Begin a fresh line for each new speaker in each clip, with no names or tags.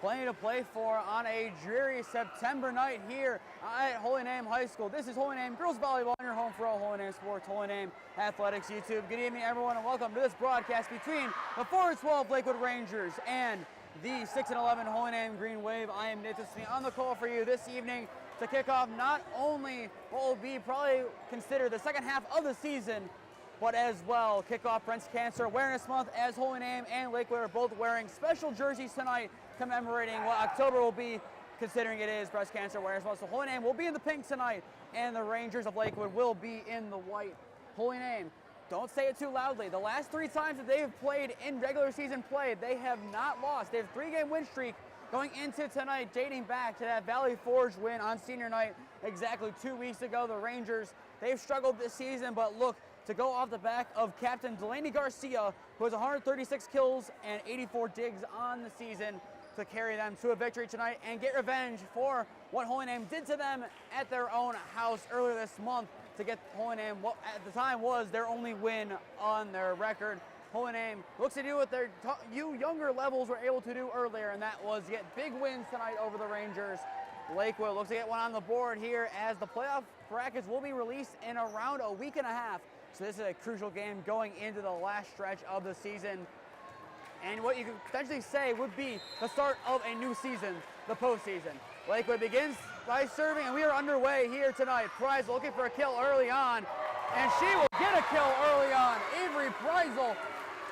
Plenty to play for on a dreary September night here at Holy Name High School. This is Holy Name Girls Volleyball, your home for all Holy Name sports, Holy Name Athletics YouTube. Good evening, everyone, and welcome to this broadcast between the 4-12 Lakewood Rangers and the 6-11 Holy Name Green Wave. I am Nathan Smee on the call for you this evening to kick off not only what will be probably considered the second half of the season, but as well kick off Breast Cancer Awareness Month, as Holy Name and Lakewood are both wearing special jerseys tonight commemorating what October will be, considering it is Breast Cancer Awareness Month. So Holy Name will be in the pink tonight, and the Rangers of Lakewood will be in the white. Holy Name, don't say it too loudly. The last 3 times that they've played in regular season play, they have not lost. They have a 3-game win streak going into tonight, dating back to that Valley Forge win on senior night exactly 2 weeks ago. The Rangers, they've struggled this season, but look to go off the back of Captain Delaney Garcia, who has 136 kills and 84 digs on the season, to carry them to a victory tonight and get revenge for what Holy Name did to them at their own house earlier this month, to get Holy Name what at the time was their only win on their record. Holy Name looks to do what their younger levels were able to do earlier, and that was get big wins tonight over the Rangers. Lakewood looks to get one on the board here, as the playoff brackets will be released in around a week and a half. So this is a crucial game going into the last stretch of the season, and what you could potentially say would be the start of a new season, the postseason. Lakewood begins by serving, and we are underway here tonight. Prize looking for a kill early on, and she will get a kill early on. Avery Preisel,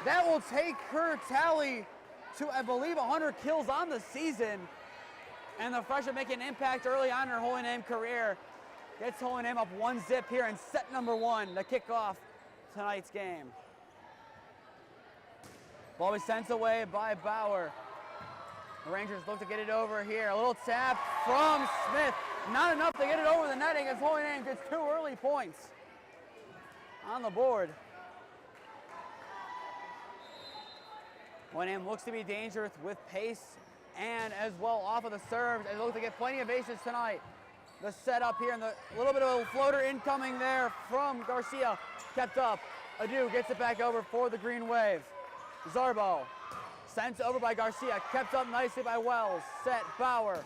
that will take her tally to, I believe, 100 kills on the season, and the freshman making an impact early on in her Holy Name career. Gets Holy Name up 1-0 here in set number 1 to kick off tonight's game. Ball is sent away by Bauer. The Rangers look to get it over here. A little tap from Smith. Not enough to get it over the netting, as Holy Name gets 2 early points on the board. Holy Name looks to be dangerous with pace and as well off of the serves, and look to get plenty of aces tonight. The setup here, and the little bit of a floater incoming there from Garcia, kept up. Adu gets it back over for the Green Wave. Zarbo sent over by Garcia, kept up nicely by Wells. Set Bauer.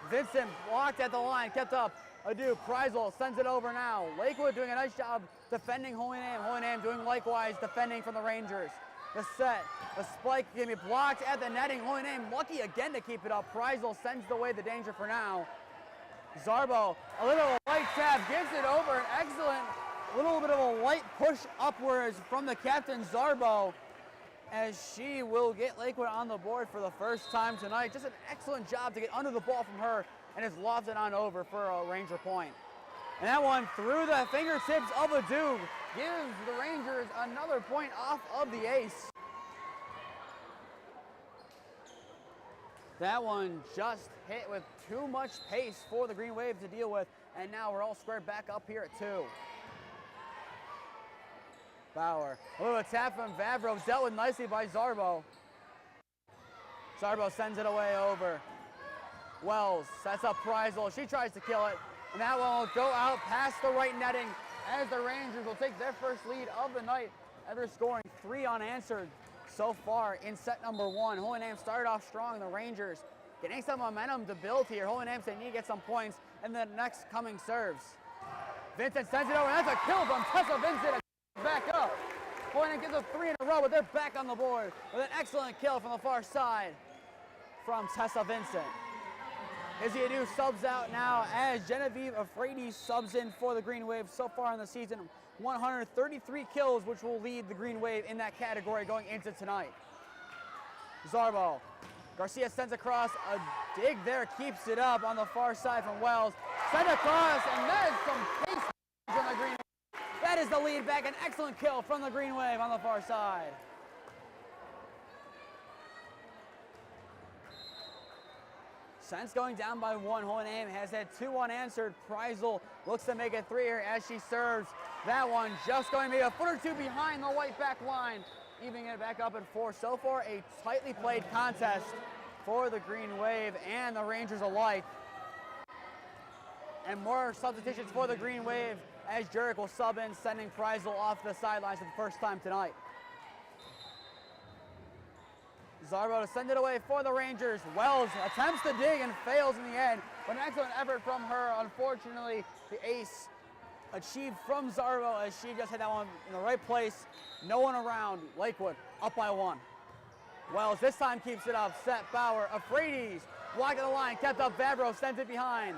Vincent blocked at the line, kept up. Adu, Preisel sends it over now. Lakewood doing a nice job defending Holy Name. Holy Name doing likewise defending from the Rangers. The set, the spike can be blocked at the netting. Holy Name lucky again to keep it up. Preisel sends away the danger for now. Zarbo, a little light tap, gives it over. An excellent little bit of a light push upwards from the captain, Zarbo, as she will get Lakewood on the board for the first time tonight. Just an excellent job to get under the ball from her, and has lofted on over for a Ranger point. And that one through the fingertips of Adu gives the Rangers another point off of the ace. That one just hit with too much pace for the Green Wave to deal with, and now we're all squared back up here at 2. Bauer, a little tap from Vavro, dealt with nicely by Zarbo. Zarbo sends it away over. Wells sets up Preisel, she tries to kill it, and that one will go out past the right netting, as the Rangers will take their first lead of the night after scoring 3 unanswered so far in set number 1. Holy Name started off strong. The Rangers getting some momentum to build here. Holy Name, they need to get some points in the next coming serves. Vincent sends it over, and that's a kill from Tessa Vincent. Back up. Holy Name gets a 3 in a row, but they're back on the board with an excellent kill from the far side from Tessa Vincent. Izzy Adu subs out now, as Genevieve Afraidy subs in for the Green Wave. So far in the season, 133 kills, which will lead the Green Wave in that category going into tonight. Zarbo. Garcia sends across, a dig there, keeps it up on the far side from Wells. Send across, and that is some pace from the Green Wave. That is the lead back, an excellent kill from the Green Wave on the far side. Sense going down by 1. Holy Name has had 2 unanswered. Preisel looks to make it 3 here as she serves. That one just going to be a foot or 2 behind the white back line, evening it back up at 4. So far, a tightly played contest for the Green Wave and the Rangers alike. And more substitutions for the Green Wave, as Jurek will sub in, sending Preisel off the sidelines for the first time tonight. Zarbo to send it away for the Rangers. Wells attempts to dig and fails in the end, but an excellent effort from her. Unfortunately, the ace achieved from Zarbo as she just hit that one in the right place. No one around. Lakewood up by 1. Wells this time keeps it up. Set Bauer. Afraides blocked at the line. Kept up. Vavro sends it behind.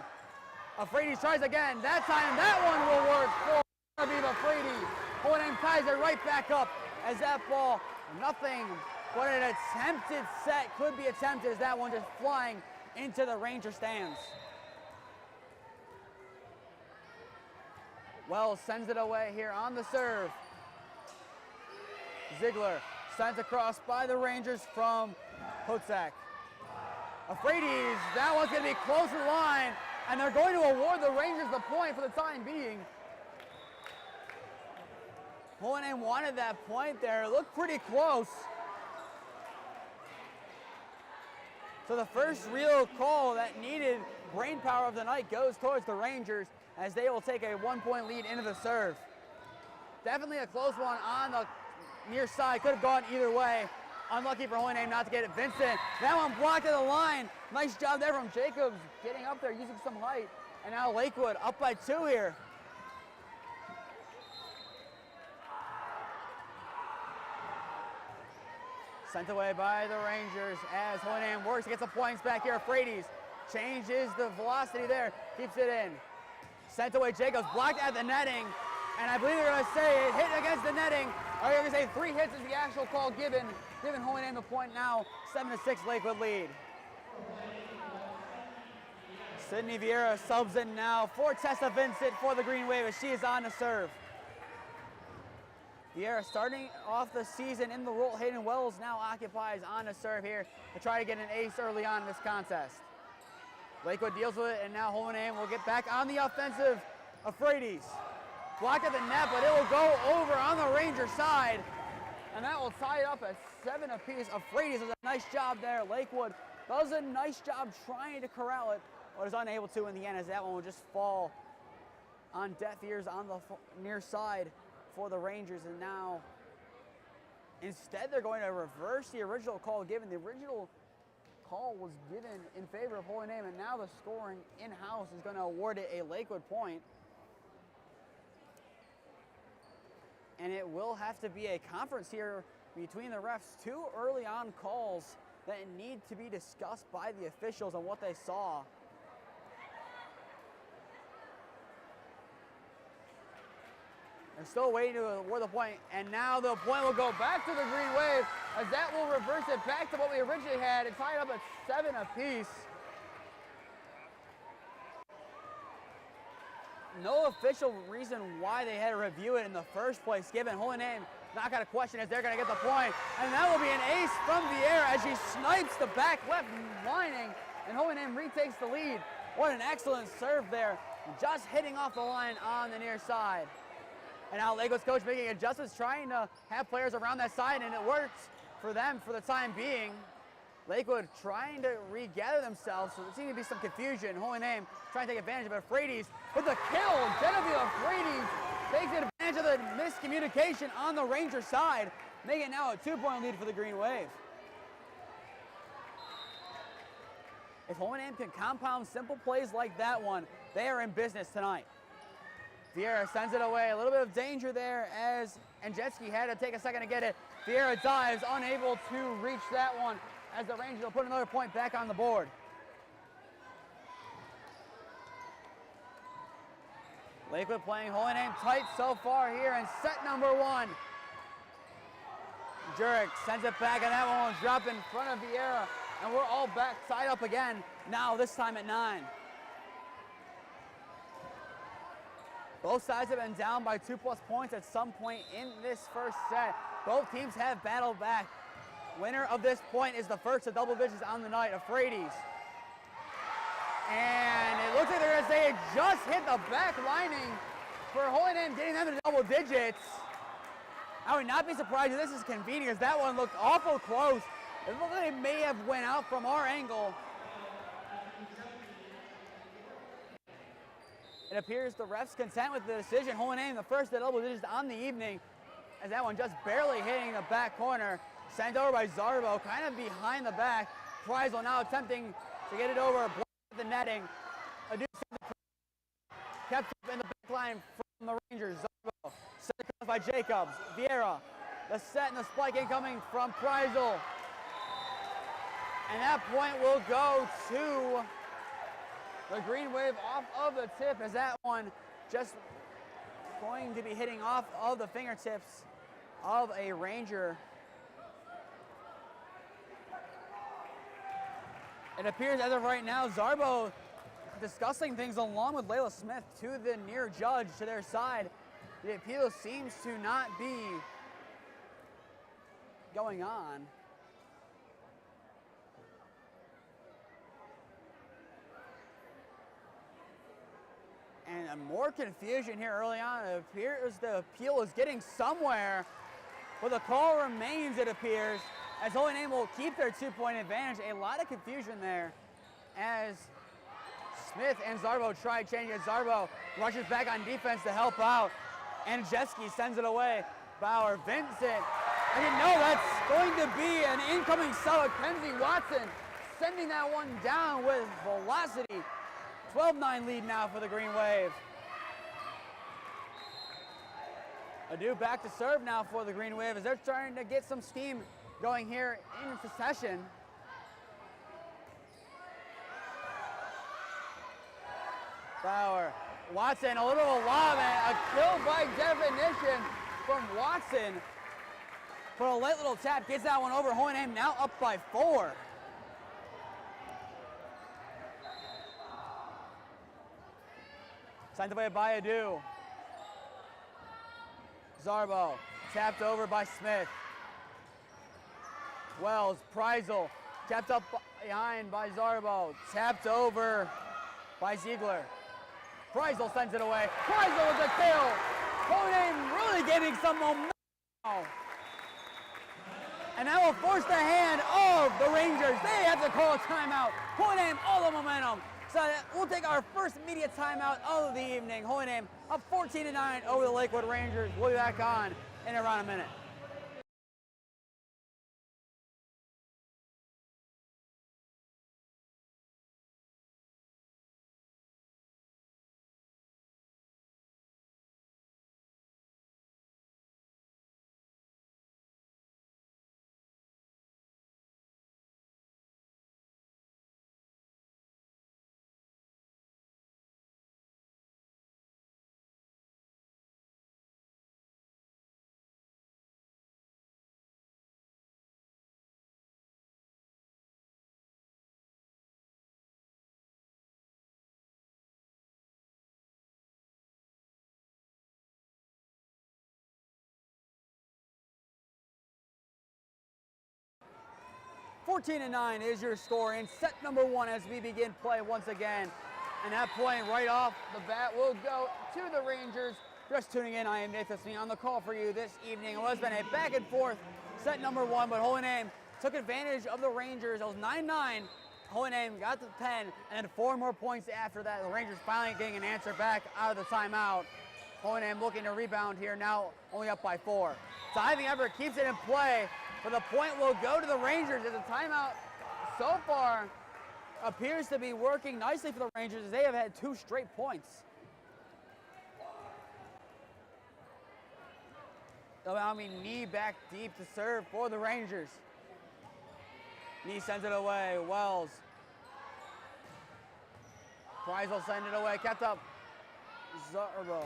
Afraides tries again. That time that one will work for Aviva Afraides. Holy Name ties it right back up as that ball, nothing but an attempted set could be attempted as that one just flying into the Ranger stands. Wells sends it away here on the serve. Ziegler sent across by the Rangers from Hotzak. Afraides, that one's going to be close to the line, and they're going to award the Rangers the point for the time being. Holy Name wanted that point there. It looked pretty close. So the first real call that needed brain power of the night goes towards the Rangers as they will take a 1-point lead into the serve. Definitely a close one on the near side. Could have gone either way. Unlucky for Holy Name not to get it. Vincent, that one blocked at the line. Nice job there from Jacobs getting up there, using some height. And now Lakewood up by 2 here. Sent away by the Rangers as Holy Name works to get some points back here. Afraides changes the velocity there, keeps it in. Sent away Jacobs, blocked at the netting. And I believe they're going to say it hit against the netting. Or they're going to say 3 hits is the actual call given. Giving Holy Name the point now. 7-6 Lakewood lead. Sydney Vieira subs in now for Tessa Vincent for the Green Wave as she is on to serve. Vieira starting off the season in the role. Hayden Wells now occupies on to serve here to try to get an ace early on in this contest. Lakewood deals with it, and now Holy Name will get back on the offensive. Afraides blocked at the net, but it will go over on the Ranger side, and that will tie it up at 7 apiece. Afraides does a nice job there. Lakewood does a nice job trying to corral it, but is unable to in the end as that one will just fall on deaf ears on the near side for the Rangers. And now instead they're going to reverse the original call given. The original call was given in favor of Holy Name, and now the scoring in-house is going to award it a Lakewood point. And it will have to be a conference here between the refs. 2 early on calls that need to be discussed by the officials on what they saw. They're still waiting to award the point, and now the point will go back to the Green Wave as that will reverse it back to what we originally had and tie it up at 7 apiece. No official reason why they had to review it in the first place, given Holy Name not got a question as they're going to get the point. And that will be an ace from Vieira as she snipes the back left lining, and Holy Name retakes the lead. What an excellent serve there, just hitting off the line on the near side. And now Lakewood's coach making adjustments, trying to have players around that side, and it works for them for the time being. Lakewood trying to regather themselves, so there seems to be some confusion. Holy Name trying to take advantage of it. Afraides with the kill. Genevieve Afraides takes advantage of the miscommunication on the Ranger side, making it now a 2-point lead for the Green Wave. If Holy Name can compound simple plays like that one, they are in business tonight. Vieira sends it away. A little bit of danger there as Anjetski had to take a second to get it. Vieira dives, unable to reach that one as the Rangers will put another point back on the board. Lakewood playing Holy Name tight so far here in set number 1. Jurek sends it back, and that one will drop in front of Vieira, and we're all back tied up again, now this time at 9. Both sides have been down by 2+ points at some point in this first set. Both teams have battled back. Winner of this point is the first of double digits on the night, Afraides. And it looks like they're going to say it just hit the back lining for Holy Name, getting them to double digits. I would not be surprised if this is convenient, as that one looked awful close. It looked like it may have went out from our angle. It appears the refs content with the decision. Holy Name, the first of double digits on the evening, as that one just barely hitting the back corner. Sent over by Zarbo, kind of behind the back. Preisel now attempting to get it over, blocked the netting. Adu kept up in the back line from the Rangers. Zarbo sent across by Jacobs. Vieira, the set and the spike incoming from Preisel. And that point will go to the Green Wave off of the tip, as that one just going to be hitting off of the fingertips of a Ranger. It appears as of right now, Zarbo discussing things along with Layla Smith to the near judge to their side. The appeal seems to not be going on. And more confusion here early on. It appears the appeal is getting somewhere, but the call remains, it appears, as Holy Name will keep their 2-point advantage. A lot of confusion there as Smith and Zarbo try changing it. Zarbo rushes back on defense to help out, and Jeski sends it away. Bauer, Vincent. I didn't know that's going to be an incoming sub. Kenzie Watson sending that one down with velocity. 12-9 lead now for the Green Wave. Adu back to serve now for the Green Wave as they're trying to get some steam going here into session. Bauer, Watson, a little lob and a kill by definition from Watson. For a late little tap, gets that one over. Holy Name now up by 4. Sent away by Adu. Zarbo, tapped over by Smith. Wells, Preisel, kept up behind by Zarbo. Tapped over by Ziegler. Preisel sends it away. Preisel with the kill. Holy Name really getting some momentum. And that will force the hand of the Rangers. They have to call a timeout. Holy Name, all the momentum. So we'll take our first immediate timeout of the evening. Holy Name up 14-9 over the Lakewood Rangers. We'll be back on in around a minute. Fourteen to 9 is your score in set number 1 as we begin play once again. And that point right off the bat will go to the Rangers. Just tuning in, I am Nathan Smee on the call for you this evening. It has been a back and forth set number 1, but Holy Name took advantage of the Rangers. It was 9-9. Holy Name got the 10, and then 4 more points after that. The Rangers finally getting an answer back out of the timeout. Holy Name looking to rebound here, now only up by 4. Diving effort keeps it in play, but the point will go to the Rangers as the timeout so far appears to be working nicely for the Rangers as they have had 2 straight points. Allow me knee back deep to serve for the Rangers. Knee sends it away. Wells. Preisel send it away. Kept up. Zarbo.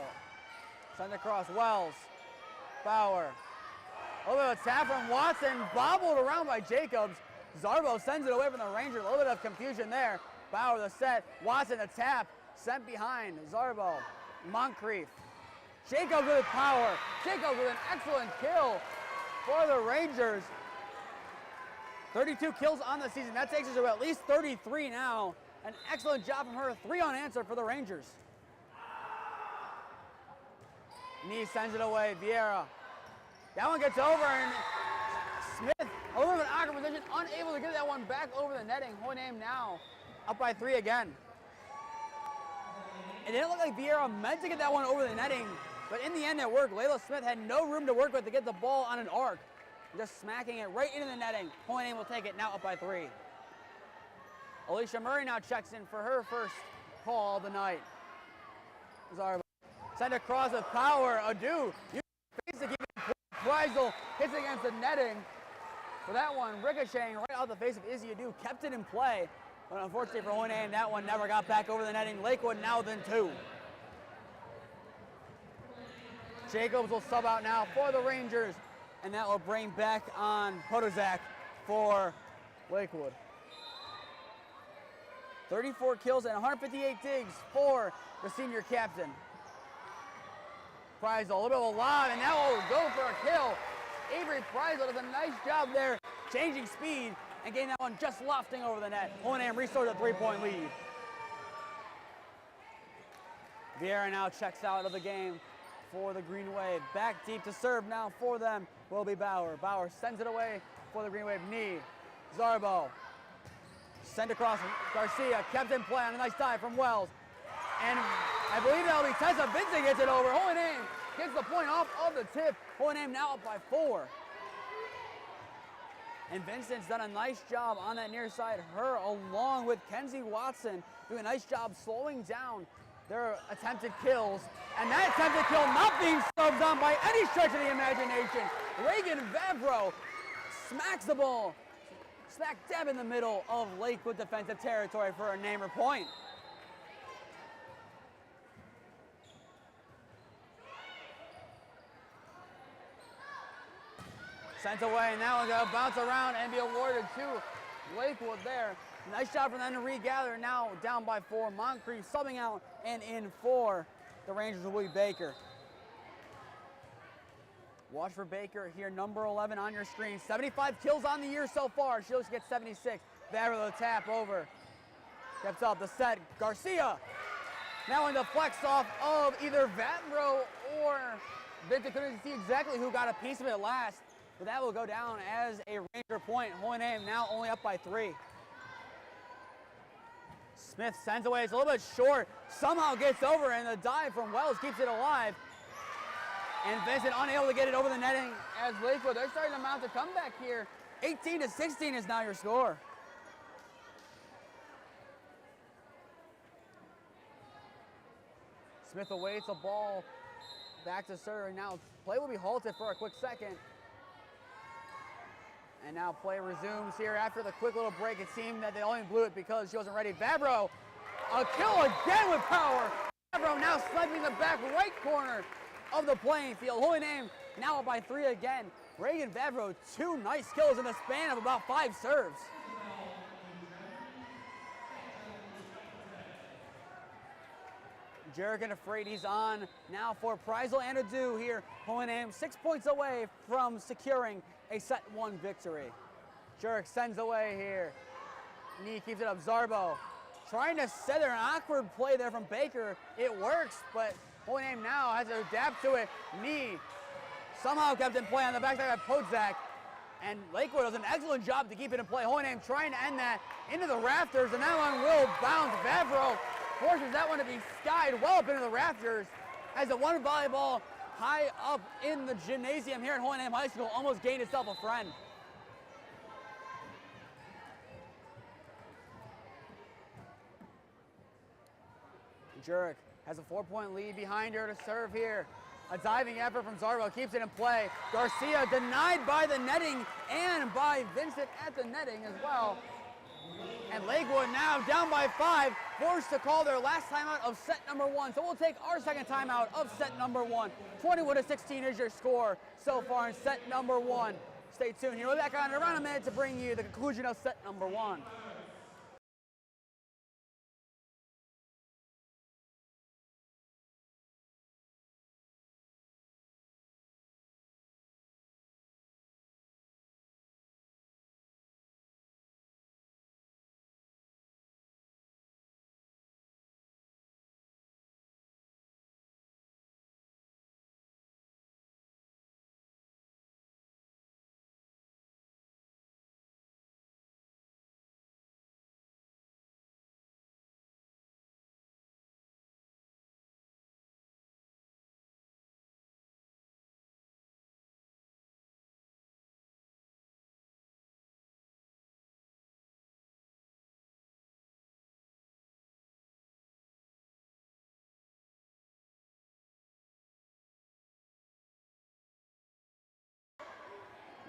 Send it across. Wells. Bauer. A little bit of tap from Watson. Bobbled around by Jacobs. Zarbo sends it away from the Rangers. A little bit of confusion there. Bauer the set. Watson the tap. Sent behind. Zarbo. Moncrief. Jacobs with power. Jacobs with an excellent kill for the Rangers. 32 kills on the season. That takes us to at least 33 now. An excellent job from her. 3 unanswered for the Rangers. Nee sends it away. Vieira. That one gets over, and Smith, a little bit of an awkward position, unable to get that one back over the netting. Holy Name now up by 3 again. It didn't look like Vieira meant to get that one over the netting, but in the end it worked. Layla Smith had no room to work with to get the ball on an arc. just smacking it right into the netting. Holy Name will take it, now up by 3. Alicia Murray now checks in for her first call of the night. Zarba sent across with power. Adu, you face to keep it. Preisel hits against the netting. For that one, ricocheting right out the face of Izzy Adu, kept it in play. But unfortunately for Holy Name, that one never got back over the netting. Lakewood now within 2. Jacobs will sub out now for the Rangers, and that will bring back on Podozak for Lakewood. 34 kills and 158 digs for the senior captain. Preisel, a little bit of a lob, and now will go for a kill. Avery Preisel does a nice job there, changing speed and getting that one just lofting over the net. Holy Name restores a 3-point lead. Vieira now checks out of the game for the Green Wave. Back deep to serve now for them will be Bauer. Bauer sends it away for the Green Wave. Knee. Zarbo. Sent across. Garcia kept in play on a nice dive from Wells. And I believe that'll be Tessa. Vincent gets it over. Holy Name gets the point off of the tip. Holy Name now up by 4. And Vincent's done a nice job on that near side. Her along with Kenzie Watson doing a nice job slowing down their attempted kills. And that attempted kill not being subbed on by any stretch of the imagination. Reagan Vavro smacks the ball smack dab in the middle of Lakewood defensive territory for a Namer point. Sent away, and that one's going to bounce around and be awarded to Lakewood there. Nice job for them to regather, now down by 4. Moncrief subbing out, and in for the Rangers will be Baker. Watch for Baker here, number 11 on your screen. 75 kills on the year so far. She looks to get 76. Vavro the tap over. Kept up the set. Garcia now in the flex off of either Vavro or Victor. Couldn't see exactly who got a piece of it last. But that will go down as a Ranger point. Holy Name now only up by 3. Smith sends away. It's a little bit short. Somehow gets over, and the dive from Wells keeps it alive. And Vincent unable to get it over the netting as Lakewood. They're starting to mount a comeback here. 18-16 is now your score. Smith awaits a ball back to serve, and now play will be halted for a quick second. And now play resumes here after the quick little break. It seemed that they only blew it because she wasn't ready. Vavro, a kill again with power. Vavro now sniping the back right corner of the playing field. Holy Name now up by 3 again. Reagan Vavro, 2 nice kills in the span of about 5 serves. Jerican afraid he's on now for Preisel and Adu here. Holy Name 6 points away from securing a set 1 victory. Jerick sends away here. Knee keeps it up. Zarbo trying to set an awkward play there from Baker. It works, but Holy Name now has to adapt to it. Knee somehow kept in play on the backside of Podzak. And Lakewood does an excellent job to keep it in play. Holy Name trying to end that into the rafters, and that one will bounce. Vavro forces that one to be skied well up into the rafters as the one volleyball high up in the gymnasium here at Holy Name High School almost gained itself a friend. Jurek has a 4-point lead behind her to serve here. A diving effort from Zarbo keeps it in play. Garcia denied by the netting and by Vincent at the netting as well. And Lakewood now down by 5, forced to call their last timeout of set number 1. So we'll take our second timeout of set number 1. 21-16 is your score so far in set number 1. Stay tuned here. We'll be back on in around a minute to bring you the conclusion of set number 1.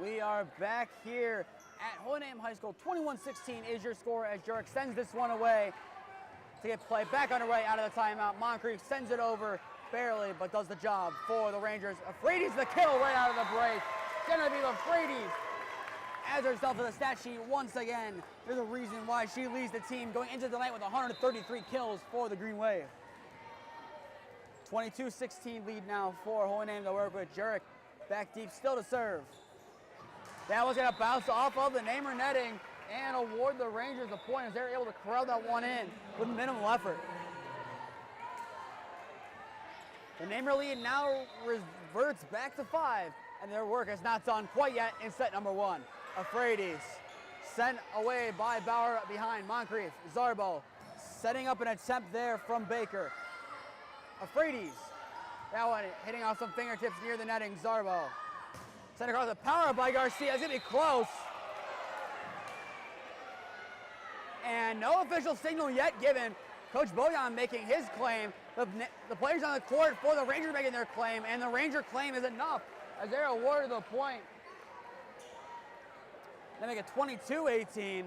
We are back here at Holy Name High School. 21-16 is your score as Jurek sends this one away to get play back underway out of the timeout. Moncrief sends it over barely, but does the job for the Rangers. Afraidi's the kill right out of the break. Genevieve Afraidi adds herself to the stat sheet once again. There's a reason why she leads the team going into the night with 133 kills for the Green Wave. 22-16 lead now for Holy Name to work with. Jurek back deep, still to serve. That was going to bounce off of the Namer netting and award the Rangers a point as they're able to corral that one in with minimal effort. The Namer lead now reverts back to 5, and their work is not done quite yet in set number 1. Afraidi's sent away by Bauer behind Moncrief. Zarbo setting up an attempt there from Baker. Afraidi's, that one hitting off some fingertips near the netting. Zarbo sent across the power by Garcia. It's going to be close. And no official signal yet given. Coach Bojan making his claim. The players on the court for the Rangers making their claim, and the Ranger claim is enough as they're awarded the point. They make it 22-18.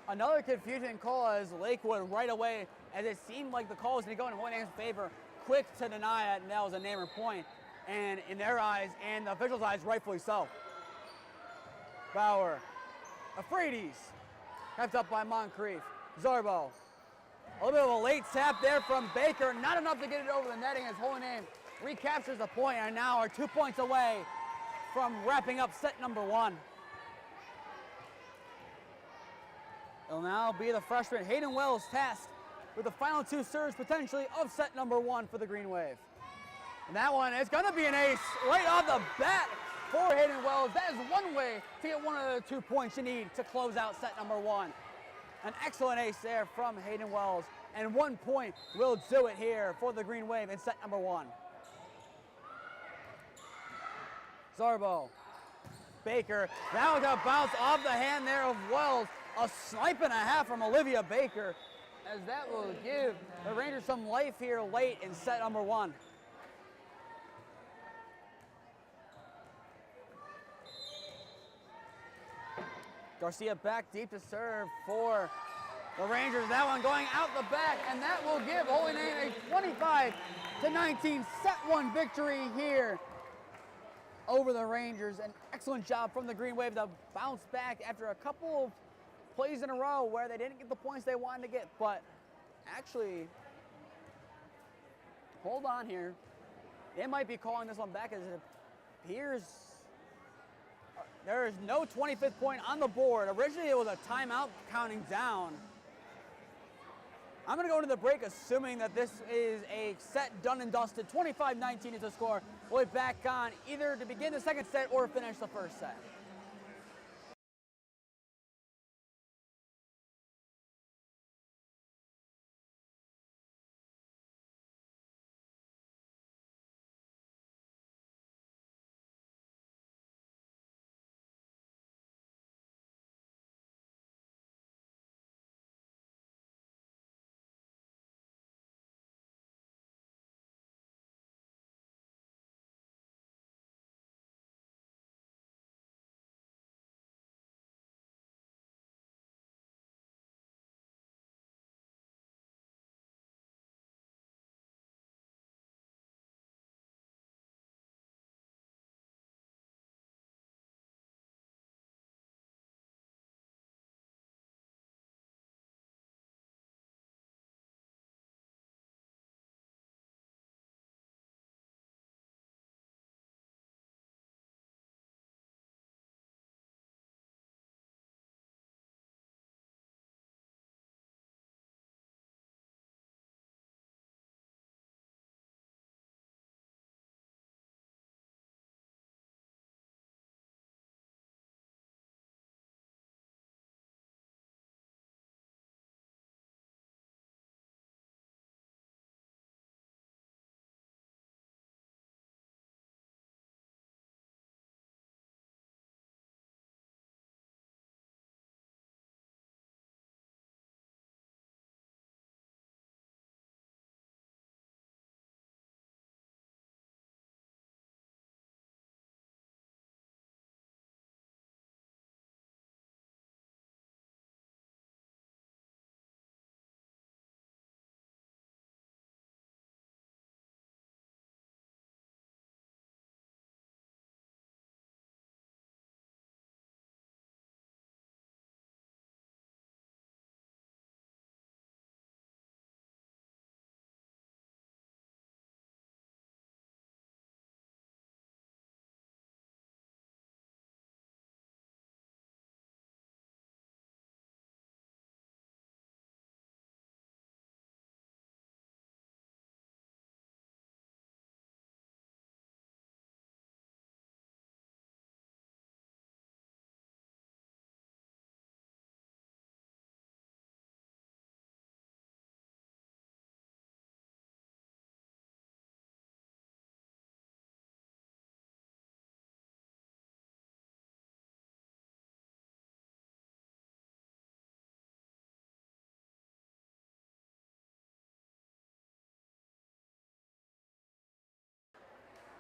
Another confusion call as Lakewood right away, as it seemed like the call was going to go in Holy Name's favor, quick to deny it, and that was a Namer point. And in their eyes, and the officials' eyes, rightfully so. Bauer, Afraidi's, kept up by Moncrief. Zarbo, a little bit of a late tap there from Baker, not enough to get it over the netting as Holy Name recaptures the point and now are 2 points away from wrapping up set number 1. It'll now be the freshman Hayden Wells tasked with the final 2 serves potentially of set number 1 for the Green Wave. And that one is going to be an ace right off the bat for Hayden Wells. That is one way to get one of the 2 points you need to close out set number 1. An excellent ace there from Hayden Wells, and 1 point will do it here for the Green Wave in set number 1. Zarbo, Baker, that was going to bounce off the hand there of Wells. A snipe and a half from Olivia Baker, as that will give the Rangers some life here late in set number 1. Garcia back deep to serve for the Rangers. That one going out the back, and that will give Holy Name a 25-19 set 1 victory here over the Rangers. An excellent job from the Green Wave to bounce back after a couple of plays in a row where they didn't get the points they wanted to get. But actually, hold on here. They might be calling this one back as it appears there is no 25th point on the board. Originally, it was a timeout counting down. I'm going to go into the break assuming that this is a set done and dusted. 25-19 is the score. We'll be back on either to begin the second set or finish the first set.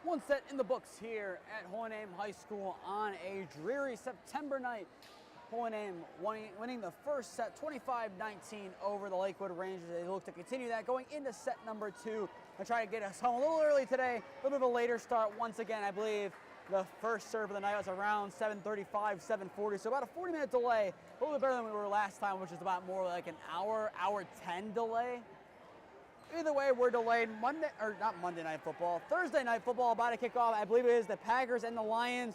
One set in the books here at Holy Name High School on a dreary September night. Holy Name winning the first set 25-19 over the Lakewood Rangers. They look to continue that going into set number 2 and try to get us home a little early today. A little bit of a later start once again. I believe the first serve of the night was around 7:35, 7:40, so about a 40-minute delay. A little bit better than we were last time, which is about more like an hour 10 delay. Either way, we're delayed Thursday night football about to kick off. I believe it is the Packers and the Lions.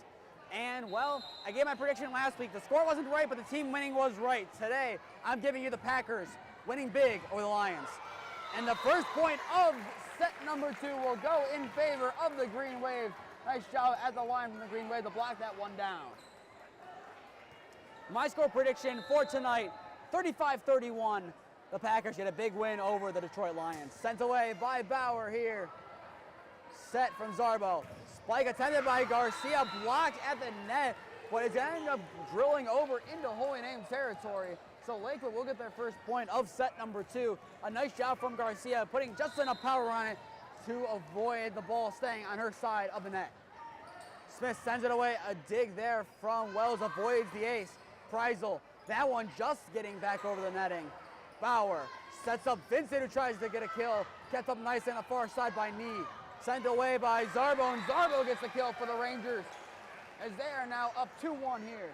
And, well, I gave my prediction last week. The score wasn't right, but the team winning was right. Today, I'm giving you the Packers winning big over the Lions. And the first point of set number 2 will go in favor of the Green Wave. Nice job at the line from the Green Wave to block that one down. My score prediction for tonight, 35-31. The Packers get a big win over the Detroit Lions. Sent away by Bauer here. Set from Zarbo. Spike attempted by Garcia, blocked at the net, but it's ended up drilling over into Holy Name territory. So Lakewood will get their first point of set number 2. A nice job from Garcia, putting just enough power on it to avoid the ball staying on her side of the net. Smith sends it away. A dig there from Wells, avoids the ace. Preisel, that one just getting back over the netting. Bauer sets up Vincent, who tries to get a kill. Kept up nice on the far side by Knee. Sent away by Zarbo, and Zarbo gets the kill for the Rangers, as they are now up 2-1 here.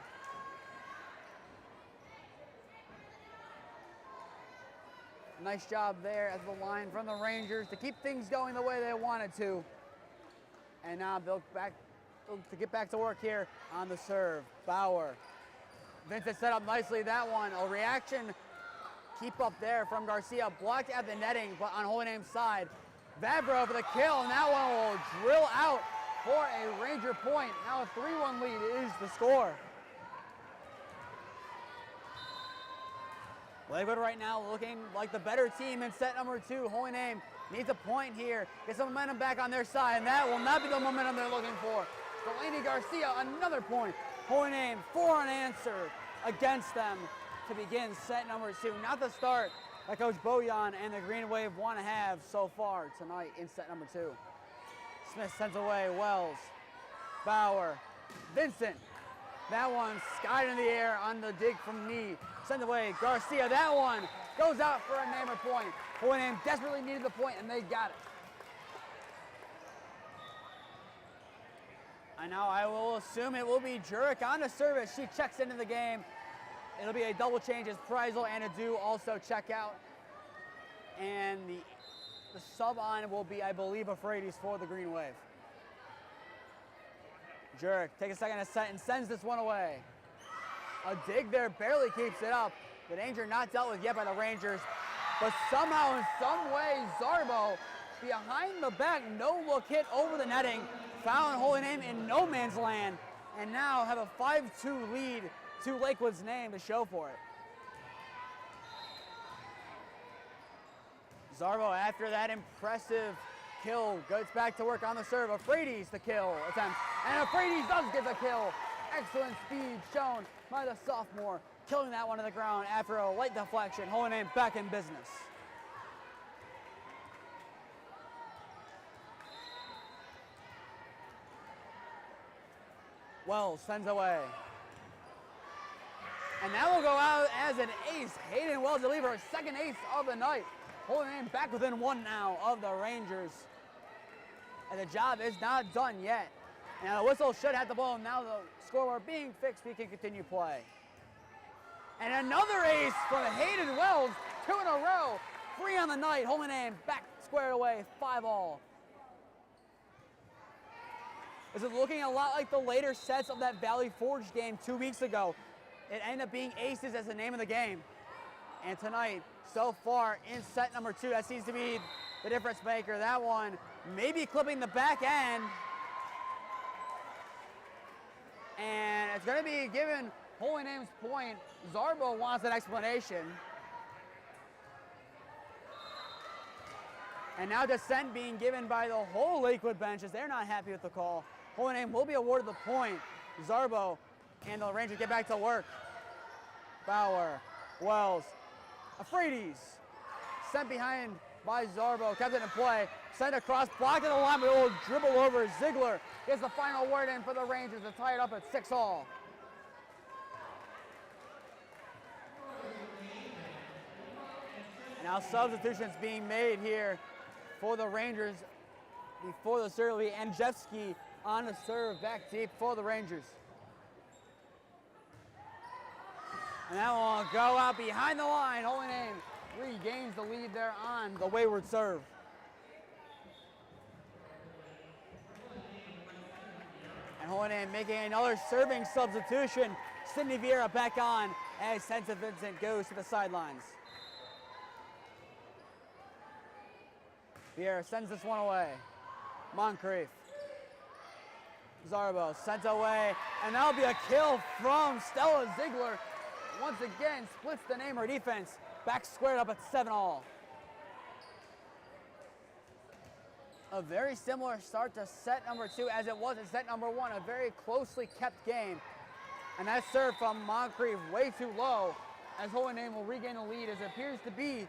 Nice job there at the line from the Rangers to keep things going the way they wanted to. And now they'll get back to work here on the serve. Bauer. Vincent set up nicely that one. A reaction keep up there from Garcia, blocked at the netting, but on Holy Name's side. Vavra for the kill, and that one will drill out for a Ranger point. Now a 3-1 lead is the score. Lakewood right now looking like the better team in set number 2. Holy Name needs a point here, get some momentum back on their side, and that will not be the momentum they're looking for. Delaney Garcia, another point. Holy Name, 4 unanswered against them to begin set number 2. Not the start that Coach Bojan and the Green Wave want to have so far tonight in set number 2. Smith sends away Wells. Bauer. Vincent. That one skied in the air on the dig from Knee. Sent away Garcia. That one goes out for a Namer point. Holy Name desperately needed the point, and they got it. And now I will assume it will be Jurek on the service. She checks into the game. It'll be a double change as Preisel and Adu also check out. And the sub on will be, I believe, Afraides for the Green Wave. Jurek takes a second to set and sends this one away. A dig there, barely keeps it up. The danger not dealt with yet by the Rangers. But somehow, in some way, Zarbo, behind the back, no-look hit over the netting, found Holy Name in no man's land, and now have a 5-2 lead to Lakewood's name to show for it. Zarbo, after that impressive kill, goes back to work on the serve. Afraides the kill attempt, and Afraides does get the kill. Excellent speed shown by the sophomore, killing that one to the ground after a light deflection. Holy Name back in business. Wells sends away. And that will go out as an ace. Hayden Wells to leave her second ace of the night. Holy Name back within 1 now of the Rangers. And the job is not done yet. Now the whistle should have the ball. Now the scoreboard being fixed, we can continue play. And another ace from Hayden Wells, 2 in a row. 3 on the night. Holy Name back squared away, 5-all. This is looking a lot like the later sets of that Valley Forge game 2 weeks ago. It ended up being aces as the name of the game. And tonight, so far in set number 2, that seems to be the difference maker. That one maybe clipping the back end. And it's going to be given Holy Name's point. Zarbo wants an explanation. And now dissent being given by the whole Lakewood benches. They're not happy with the call. Holy Name will be awarded the point. Zarbo and the Rangers get back to work. Bauer, Wells, Afraides, sent behind by Zarbo, kept it in play, sent across, blocked at the line, but it will dribble over. Ziegler gets the final word in for the Rangers to tie it up at 6-all. Now substitutions being made here for the Rangers before the serve. Andrzejewski on the serve, back deep for the Rangers. And that will go out behind the line. Holy Name regains the lead there on the wayward serve. And Holy Name making another serving substitution. Sidney Vieira back on as St. Vincent goes to the sidelines. Vieira sends this one away. Moncrief. Zarbo sent away, and that'll be a kill from Stella Ziegler. Once again, splits the Namer defense. Back squared up at 7-all. A very similar start to set number 2 as it was in set number 1. A very closely kept game. And that serve from Moncrief way too low, as Holy Name will regain the lead, as it appears to be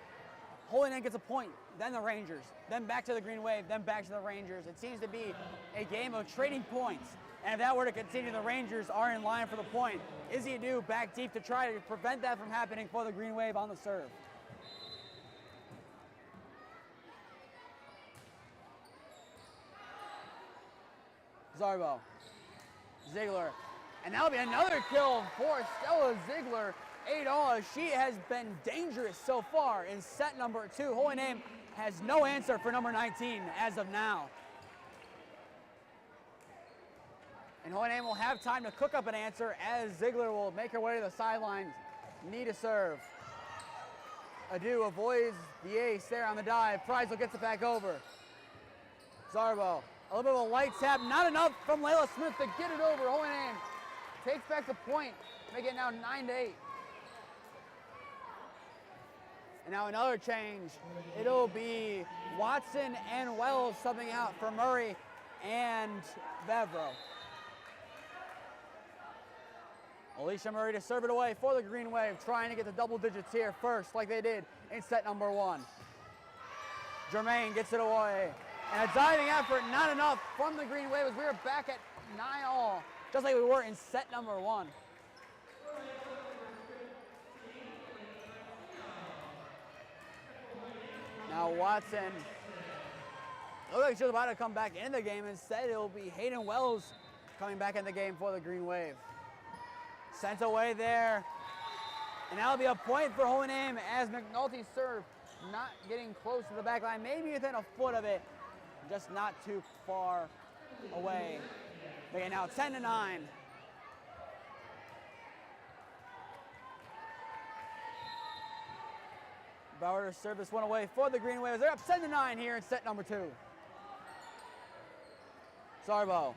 Holy Name gets a point, then the Rangers, then back to the Green Wave, then back to the Rangers. It seems to be a game of trading points. And if that were to continue, the Rangers are in line for the point. Izzy Adu back deep to try to prevent that from happening for the Green Wave on the serve. Zarbo. Ziegler. And that'll be another kill for Stella Ziegler. 8-all. She has been dangerous so far in set number 2. Holy Name has no answer for number 19 as of now. And Holy Name will have time to cook up an answer as Ziegler will make her way to the sidelines. Need a serve. Adu avoids the ace there on the dive. Preisel gets it back over. Zarbo. A little bit of a light tap. Not enough from Layla Smith to get it over. Holy Name takes back the point. Make it now 9-8. And now another change. It'll be Watson and Wells subbing out for Murray and Vavro. Alicia Murray to serve it away for the Green Wave, trying to get the double digits here first, like they did in set number 1. Germain gets it away. And a diving effort, not enough from the Green Wave, as we are back at 9-all, just like we were in set number 1. Now Watson, looks like she's about to come back in the game. Instead, it'll be Hayden Wells coming back in the game for the Green Wave. Sent away there. And that'll be a point for Holy Name as McNulty's serve not getting close to the back line, maybe within a foot of it, just not too far away. Okay, now 10-9. Bauer to serve this one away for the Green Wave. They're up 7-9 here in set number 2. Zarbo.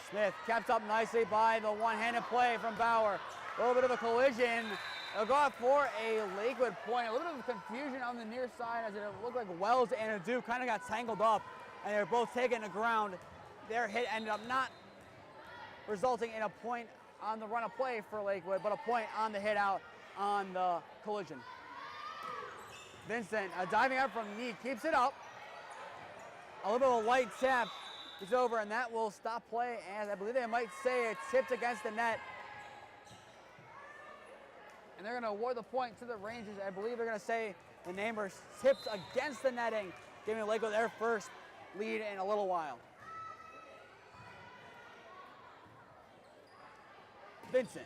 Smith kept up nicely by the one-handed play from Bauer. A little bit of a collision. They'll go out for a Lakewood point. A little bit of confusion on the near side as it looked like Wells and Adu kind of got tangled up, and they were both taken to ground. Their hit ended up not resulting in a point on the run of play for Lakewood, but a point on the hit out on the collision. Vincent, diving up from knee, keeps it up. A little bit of a light tap is over, and that will stop play, and I believe they might say it tipped against the net. And they're going to award the point to the Rangers. I believe they're going to say the Namers tipped against the netting, giving Lakewood their first lead in a little while. Vincent,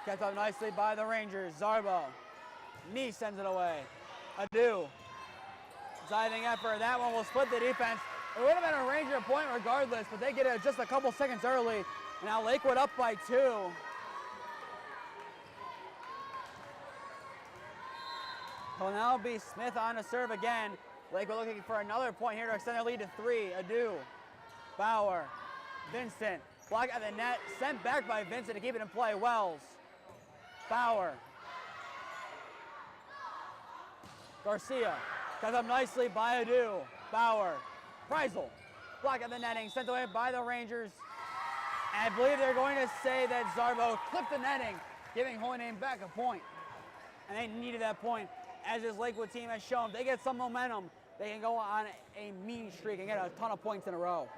kept up nicely by the Rangers. Zarbo, knee sends it away. Adu, diving effort. That one will split the defense. It would have been a Ranger point regardless, but they get it just a couple seconds early. And now Lakewood up by 2. Will now be Smith on to serve again. Lakewood looking for another point here to extend their lead to 3. Adu, Bauer, Vincent, block at the net, sent back by Vincent to keep it in play. Wells, Bauer, Garcia, comes up nicely by Adu, Bauer, Preisel, block at the netting, sent away by the Rangers. And I believe they're going to say that Zarbo clipped the netting, giving Holy Name back a point. And they needed that point as this Lakewood team has shown, if they get some momentum, they can go on a mean streak and get a ton of points in a row.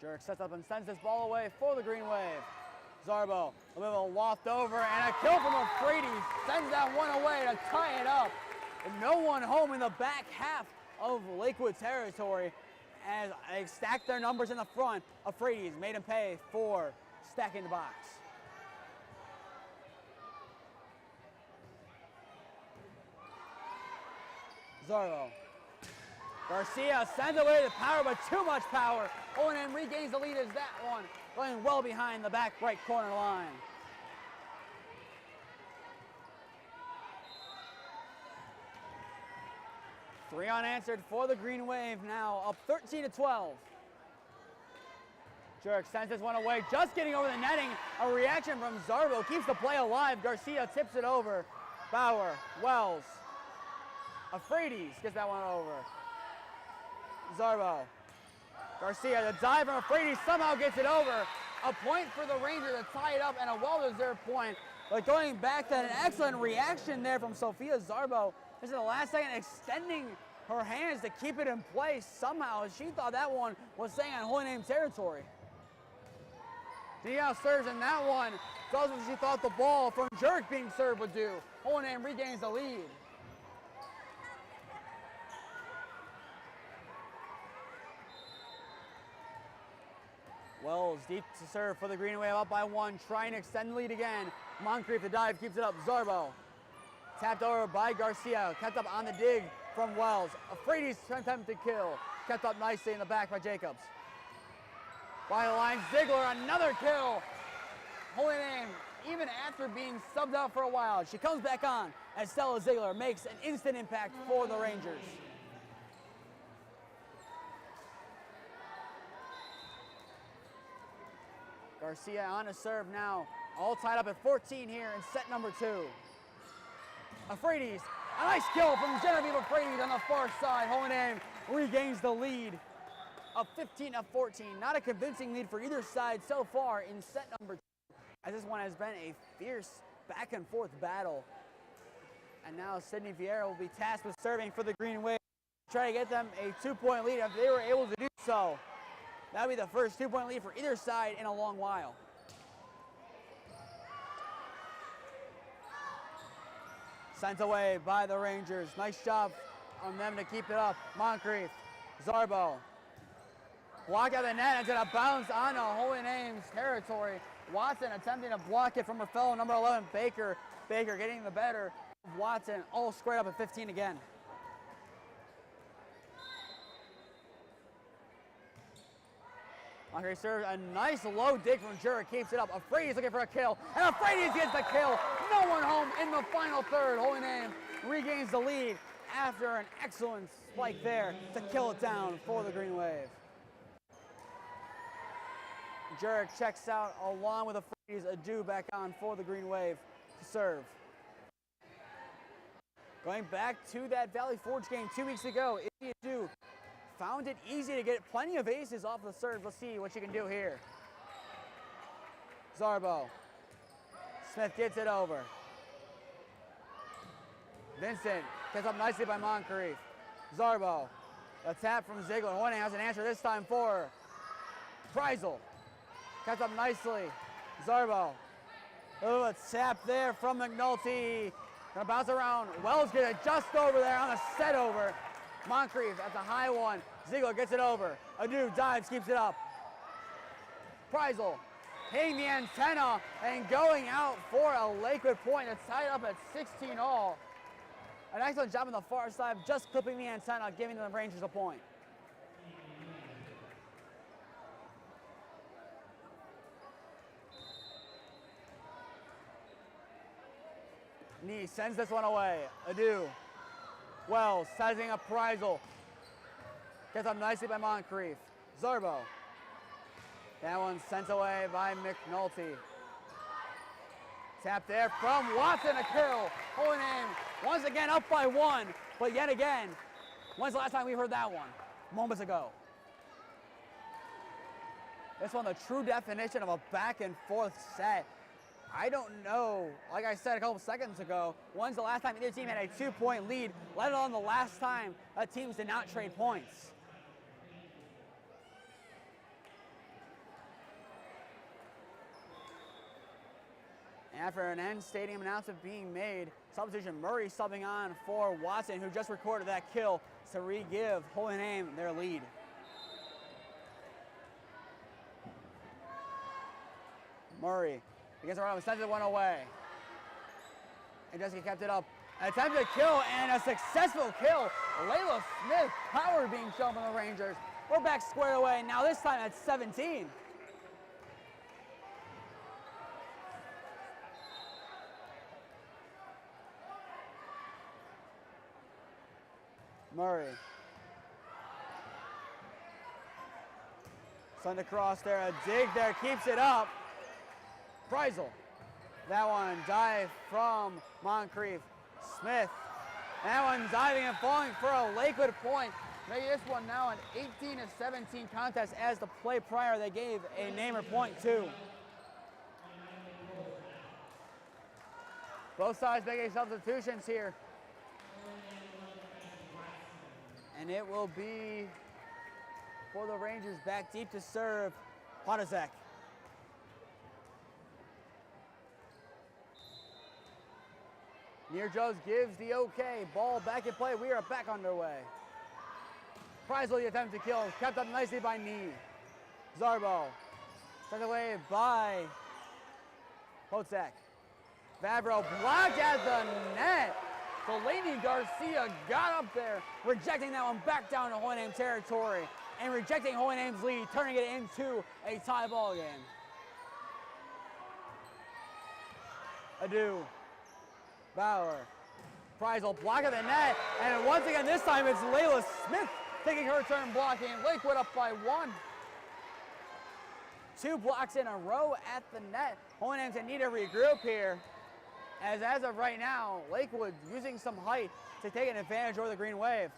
Jurek sets up and sends this ball away for the Green Wave. Zarbo, a little loft over, and a kill from Afraides sends that one away to tie it up. And no one home in the back half of Lakewood territory as they stacked their numbers in the front. Afraides made him pay for stacking the box. Zarbo. Garcia sends away the power, but too much power. O&M regains the lead as that one going well behind the back right corner line. Three unanswered for the Green Wave, now up 13-12. Jurek sends this one away, just getting over the netting. A reaction from Zarbo keeps the play alive. Garcia tips it over. Bauer, Wells. Afraides gets that one over. Zarbo. Garcia, the dive from Afraides somehow gets it over. A point for the Rangers to tie it up and a well-deserved point. But going back to an excellent reaction there from Sophia Zarbo. This is the last second extending her hands to keep it in place somehow. She thought that one was staying on Holy Name territory. Dia serves in that one. Does what she thought the ball from Jurek being served would do. Holy Name regains the lead. Wells deep to serve for the Green Wave, up by one, trying to extend the lead again. Moncrief, the dive, keeps it up. Zarbo. Tapped over by Garcia, kept up on the dig from Wells. Afraides attempted to kill, kept up nicely in the back by Jacobs. By the line, Ziegler, another kill. Holy Name, even after being subbed out for a while, she comes back on as Stella Ziegler makes an instant impact for the Rangers. Garcia on a serve now, all tied up at 14 here in set number 2. Afraides, a nice kill from Genevieve Afraides on the far side. Holy Name regains the lead of 15-14. Not a convincing lead for either side so far in set number 2, as this one has been a fierce back and forth battle. And now Sydney Vieira will be tasked with serving for the Green Wave, try to get them a 2-point lead if they were able to do so. That would be the first 2-point lead for either side in a long while. Sent away by the Rangers. Nice job on them to keep it up. Moncrief, Zarbo. Block out the net, and gonna bounce onto Holy Name's territory. Watson attempting to block it from her fellow number 11, Baker. Baker getting the better of Watson, all squared up at 15 again. Moncrief serves a nice low dig from Jurek, keeps it up. Afraides looking for a kill, and Afraides gets the kill. No one home in the final third. Holy Name regains the lead after an excellent spike there to kill it down for the Green Wave. Jurek checks out along with Afraides. Adu back on for the Green Wave to serve. Going back to that Valley Forge game 2 weeks ago, Adu found it easy to get plenty of aces off the serve. Let's see what she can do here. Zarbo. Smith gets it over. Vincent gets up nicely by Moncrief. Zarbo. A tap from Ziegler. One has an answer this time for Preisel. Gets up nicely. Zarbo. Oh, a tap there from McNulty. Gonna bounce around. Wells gets it just over there on a set over. Moncrief, that's a high one. Ziegler gets it over. Adu dives, keeps it up. Preisel hitting the antenna and going out for a Lakewood point. It's tied up at 16 all. An excellent job on the far side, just clipping the antenna, giving the Rangers a point. Nee sends this one away. Adu. Wells sizing up Preisel. Gets up nicely by Moncrief. Zarbo. That one sent away by McNulty. Tap there from Watson, a kill. Holy Name once again up by one, but yet again, when's the last time we heard that one? moments ago. This one, the true definition of a back and forth set. I don't know, like I said a couple seconds ago, when's the last time either team had a 2-point lead, let alone the last time teams did not trade points. After an end stadium announcement being made, substitution Murray subbing on for Watson, who just recorded that kill to re-give Holy Name their lead. Murray against the run, sends it one away. And Jessica kept it up. Attempted kill and a successful kill. Layla Smith, power being shown from the Rangers. We're back squared away, now this time at 17. Murray. Send across there, a dig there, keeps it up. Preisel. That one dive from Moncrief. Smith. That one diving and falling for a Lakewood point. Making this one now an 18-17 contest, as the play prior they gave a namer point to. Both sides making substitutions here. And it will be for the Rangers back deep to serve Podazek. Near Joes gives the okay. Ball back in play. We are back underway. Preisel, the attempt to kill, kept up nicely by Knee. Zarbo sent away by Potzak. Vavro blocked at the net. Delaney Garcia got up there, rejecting that one back down to Holy Name territory and rejecting Holy Name's lead, turning it into a tie ball game. Adu. Bauer. Preisel blocking the net, and once again this time it's Layla Smith taking her turn blocking. Lakewood up by 1. 2 blocks in a row at the net. Holy Name's gonna need to regroup here, as of right now, Lakewood using some height to take an advantage over the Green Wave.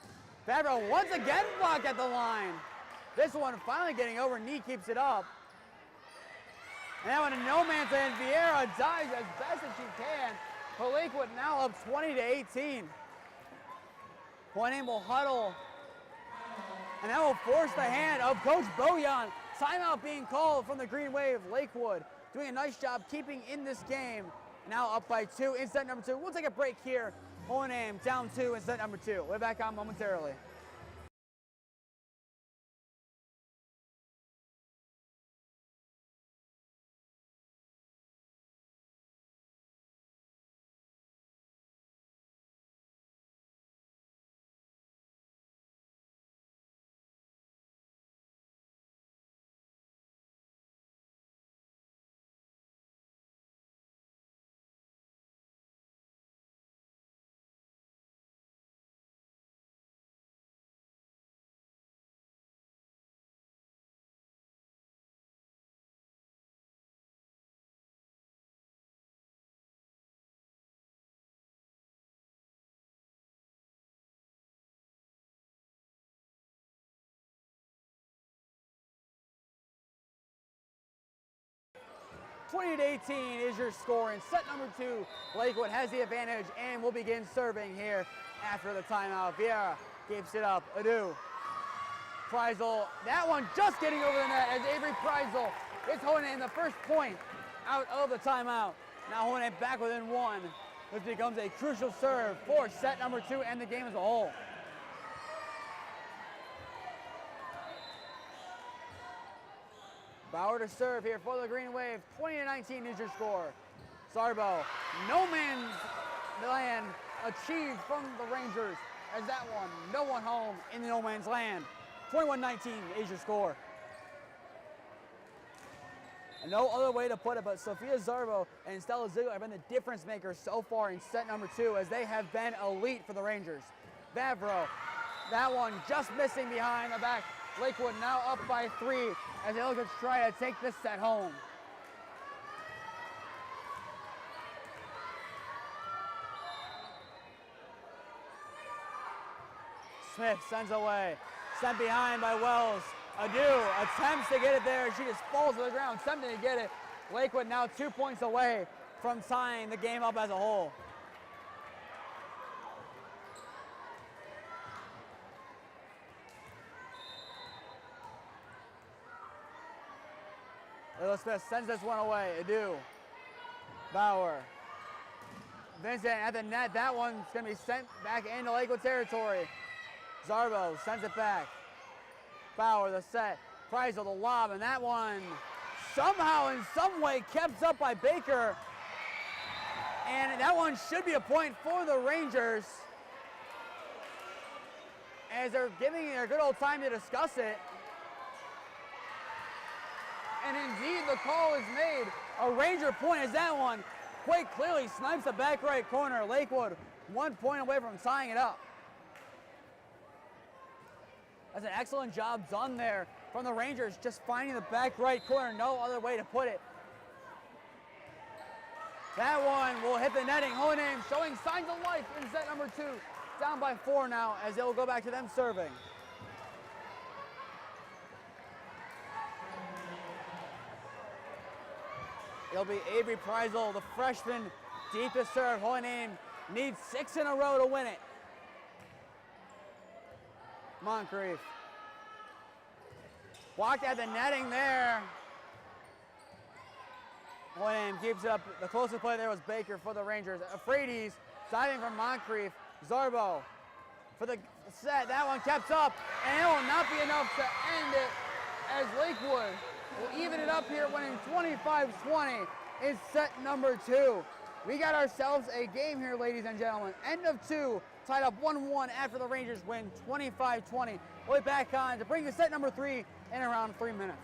Fabro once again blocked at the line. This one finally getting over. Knee keeps it up. And that one in no man's land. Vieira dives as best as she can. For Lakewood now up 20-18. Holy Name will huddle. And that will force the hand of Coach Bojan. Timeout being called from the Green Wave. Lakewood doing a nice job keeping in this game. Now up by 2 in set number 2. We'll take a break here. Holy Name down 2 in set number 2. We'll be back on momentarily. (20-18) is your score in set number 2. Lakewood has the advantage and will begin serving here after the timeout. Vieira keeps it up. Adu. Preisel, that one just getting over the net as Avery Preisel is Holy Name the first point out of the timeout. Now Holy Name back within 1. This becomes a crucial serve for set number 2 and the game as a whole. Bauer to serve here for the Green Wave. 20-19 is your score. Sarbo, no man's land achieved from the Rangers as that one, no one home in the no man's land. 21-19 is your score. And no other way to put it, but Sophia Zarbo and Stella Ziegler have been the difference makers so far in set number 2, as they have been elite for the Rangers. Vavro, that one just missing behind the back. Lakewood now up by 3 as they look to try to take this set home. Smith sends away. Sent behind by Wells. Adu attempts to get it there. She just falls to the ground, attempting to get it. Lakewood now 2 points away from tying the game up as a whole. Smith sends this one away. Adu. Bauer. Vincent at the net. That one's going to be sent back into Lakewood territory. Zarbo sends it back. Bauer, the set. Preisel, the lob, and that one somehow, in some way, kept up by Baker. And that one should be a point for the Rangers, as they're giving it a good old time to discuss it. And indeed, the call is made. A Ranger point as that one quite clearly snipes the back right corner. Lakewood 1 point away from tying it up. That's an excellent job done there from the Rangers, just finding the back right corner, no other way to put it. That one will hit the netting. Holy Name showing signs of life in set number 2. Down by 4 now, as they will go back to them serving. It'll be Avery Preisel, the freshman, deep to serve. Holy Name needs 6 in a row to win it. Moncrief. Blocked at the netting there. Holy Name keeps it up. The closest play there was Baker for the Rangers. Afraides diving from Moncrief. Zarbo for the set. That one kept up, and it will not be enough to end it, as Lakewood will even it up here, winning 25-20 in set number 2. We got ourselves a game here, ladies and gentlemen. End of 2, tied up 1-1 after the Rangers win 25-20. We'll be back on to bring you set number 3 in around 3 minutes.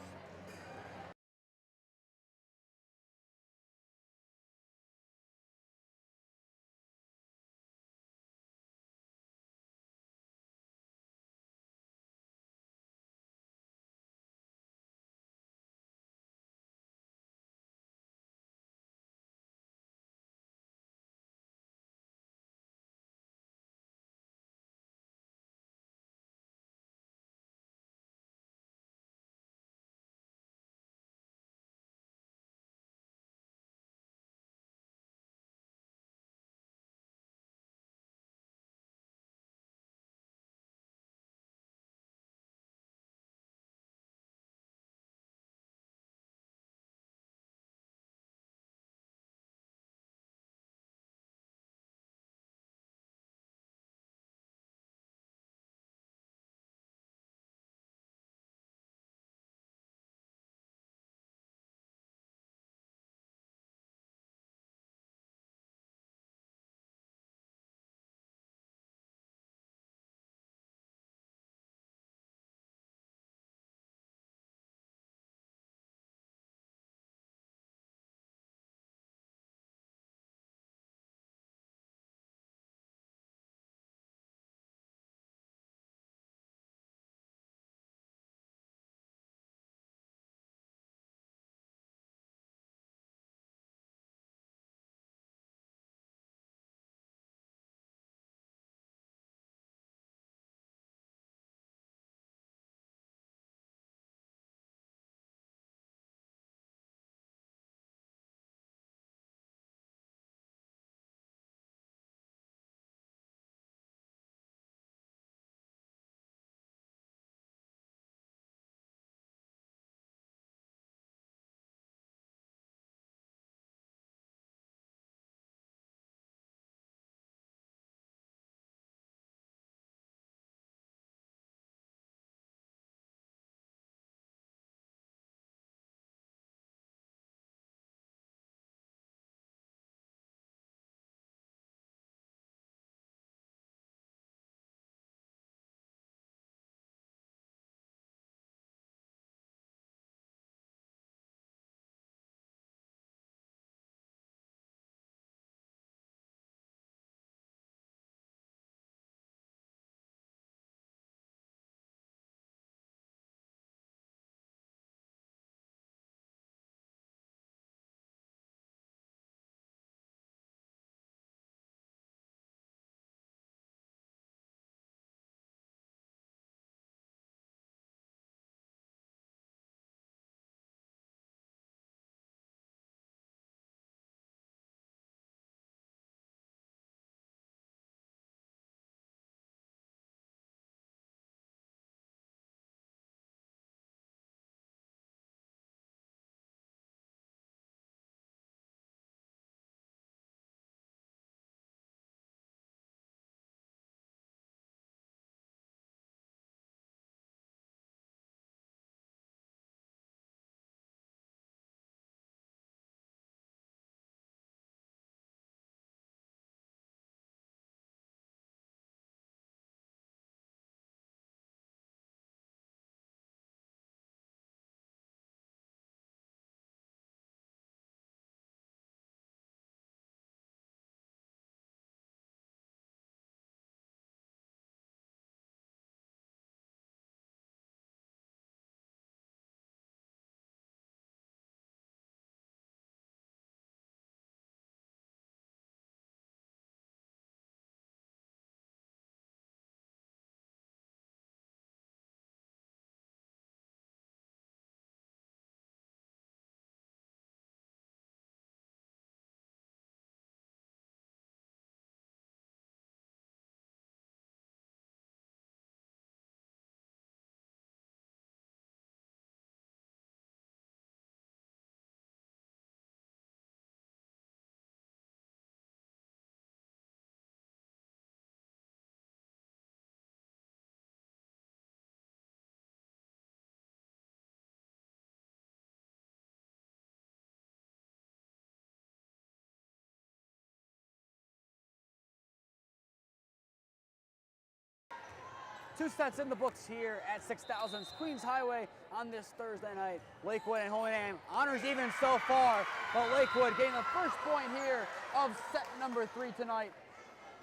2 sets in the books here at 6000 Queens Highway on this Thursday night. Lakewood and Holy Name honors even so far, but Lakewood getting the first point here of set number 3 tonight.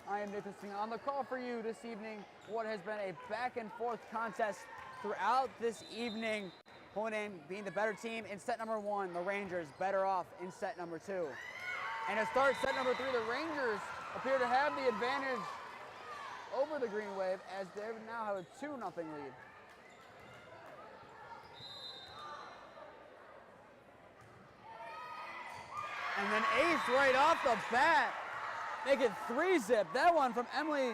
I am Nathan Smee on the call for you this evening. What has been a back and forth contest throughout this evening. Holy Name being the better team in set number 1, the Rangers better off in set number 2. And to start set number 3, the Rangers appear to have the advantage over the Green Wave as they now have a 2-0 lead. And then ace right off the bat. Make it 3-zip. That one from Emily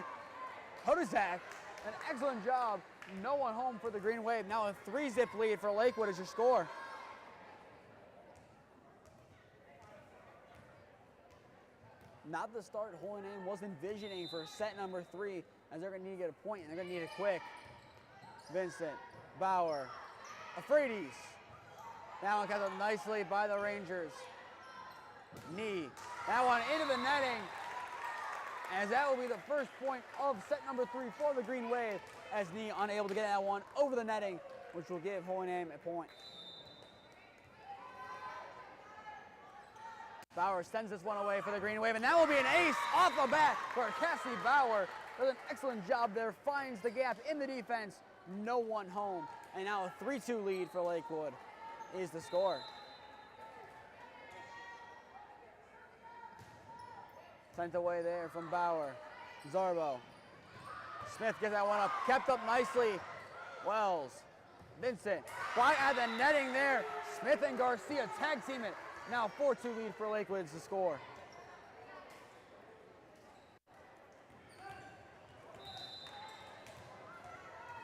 Hodizak. An excellent job. No one home for the Green Wave. Now a 3-zip lead for Lakewood as your score. Not the start Holy Name was envisioning for set number 3, as they're going to need to get a point, and they're going to need it quick. Vincent, Bauer, Afraides. That one got up nicely by the Rangers. Knee. That one into the netting, as that will be the first point of set number 3 for the Green Wave, as Knee unable to get that one over the netting, which will give Holy Name a point. Bauer sends this one away for the Green Wave, and that will be an ace off the bat for Cassie Bauer. Does an excellent job there, finds the gap in the defense, no one home. And now a 3-2 lead for Lakewood is the score. Sent away there from Bauer. Zarbo. Smith gets that one up, kept up nicely. Wells, Vincent, right at the netting there. Smith and Garcia tag team it. Now 4-2 lead for Lakewood is the score.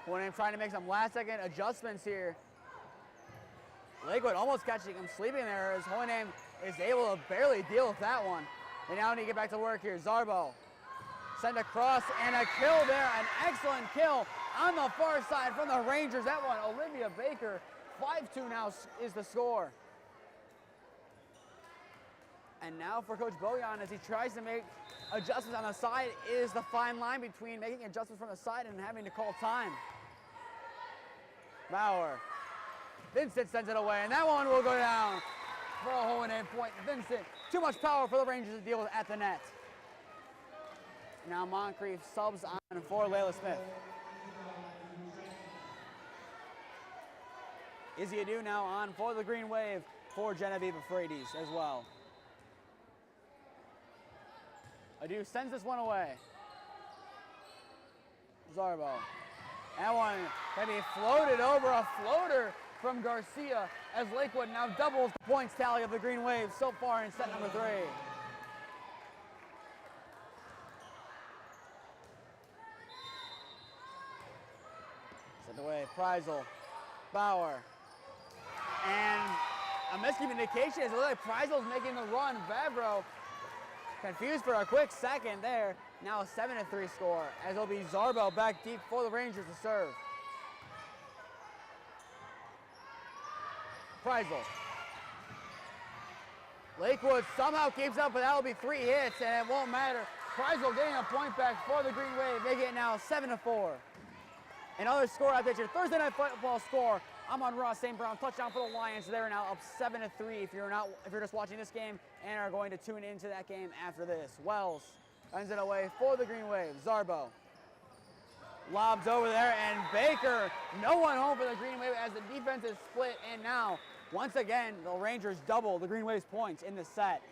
Holy Name trying to make some last-second adjustments here. Lakewood almost catching him sleeping there as Holy Name is able to barely deal with that one. They now need to get back to work here. Zarbo send across and a kill there. An excellent kill on the far side from the Rangers. That one, Olivia Baker. 5-2 now is the score. And now for Coach Bojan, as he tries to make adjustments on the side, is the fine line between making adjustments from the side and having to call time. Bauer. Vincent sends it away, and that one will go down for a Holy Name point. Vincent, too much power for the Rangers to deal with at the net. Now Moncrief subs on for Layla Smith. Izzy Adu now on for the Green Wave for Genevieve Afraides as well. Adu sends this one away. Zarbo. That one can be floated over, a floater from Garcia, as Lakewood now doubles the points tally of the Green Wave so far in set number 3. Sent away, Preisel, Bauer. And a miscommunication as it looks like Preisel's making the run. Vavro confused for a quick second there. Now a 7-3 score, as it'll be Zarbo back deep for the Rangers to serve. Preisel. Lakewood somehow keeps up, but that'll be 3 hits, and it won't matter. Preisel getting a point back for the Green Wave, making it now 7-4. Another score update, your Thursday night football score. I'm on Ross St. Brown, touchdown for the Lions. They're now up 7-3 if you're just watching this game and are going to tune into that game after this. Wells ends it away for the Green Wave. Zarbo lobs over there, and Baker, no one home for the Green Wave as the defense is split. And now, once again, the Rangers double the Green Wave's points in this set.